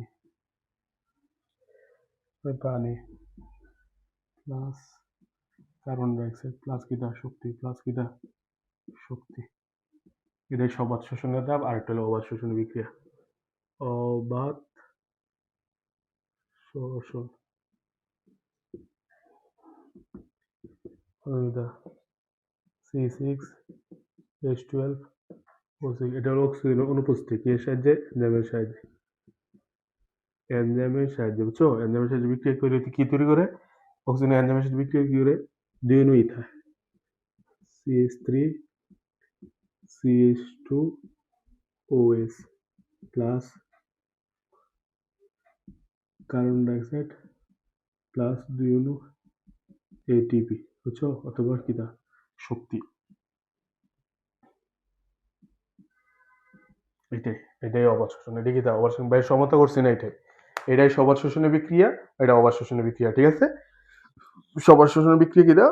পানি প্লাস কার্বন ডাইঅক্সাইড প্লাস কি দা শক্তি, প্লাস কি দা শক্তি। এটাই সবাত শোষণের ধাপ। আর একটা হলো অবাত শোষণের বিক্রিয়া। অবাত শোষণ, C6H12O6, এটা হলো অক্সিজেনের অনুপস্থিতি, কি এর সাহায্যে? এনজাইমের সাহায্যে, এনজাইমের সাহায্যে, বুঝছো? এনজাইমের সাহায্যে বিক্রিয়া করে কি তৈরি করে? অক্সিজেন এনজাইমের সাথে বিক্রিয়া কি করে? 2 অণু ether, CH3CH2OS plus carbon dioxide plus 2 অণু ATP, বুঝছো? অথবা কিটা শক্তি। এটাই, এটাই অবাত শোষণ। এটা কি তা অবাত শোষণ? ভাই সমতা করছি না, এটাই, এটাই সবাত শোষণের বিক্রিয়া, এটা অবাত শোষণের বিক্রিয়া, ঠিক আছে? সবাত শোষণের বিক্রিয়া কিটা?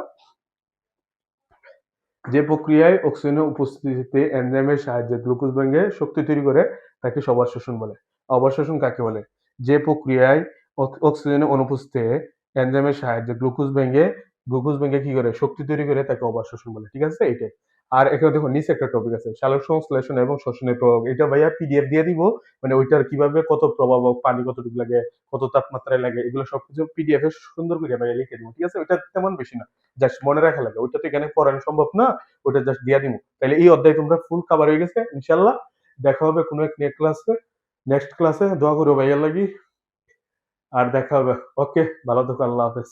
যে প্রক্রিয়ায় অক্সিজেনের উপস্থিতিতে এনজাইমের সাহায্যে গ্লুকোজ ভেঙে শক্তি তৈরি করে তাকে সবাত শোষণ বলে। অবাত শোষণ কাকে বলে? যে প্রক্রিয়ায় অক্সিজেনের অনুপস্থিতিতে এনজাইমের সাহায্যে গ্লুকোজ ভেঙে কি করে শক্তি তৈরি করে তাকে অবাত শোষণ বলে, ঠিক আছে? এটাই। আর এখানে দেখো নিচে একটা টপিক আছে সালোক সংশ্লেষণ এবং শোষণের প্রভাব। এটা ভাইয়া পিডিএফ দিয়ে দিব, মানে ওইটার কিভাবে কত প্রভাব, পানি কতটুকু লাগে, কত তাপমাত্রায় লাগে, এগুলো সবকিছু পিডিএফ এ সুন্দর করে ভাইয়া লিখে দিব, ঠিক আছে? ওইটা তেমন বেশি না, জাস্ট মনে রাখা লাগে, ওইটা তো এখানে পড়ানো সম্ভব না, ওটা জাস্ট দিয়া দিব। তাহলে এই অধ্যায় তোমরা ফুল কভার হয়ে গেছে ইনশাল্লাহ। দেখা হবে কোনো এক নেক্সট ক্লাসে, দোয়া করো ভাইয়ার লাগি। আর দেখা হবে। ওকে, ভালো থেকো, আল্লাহ হাফেজ।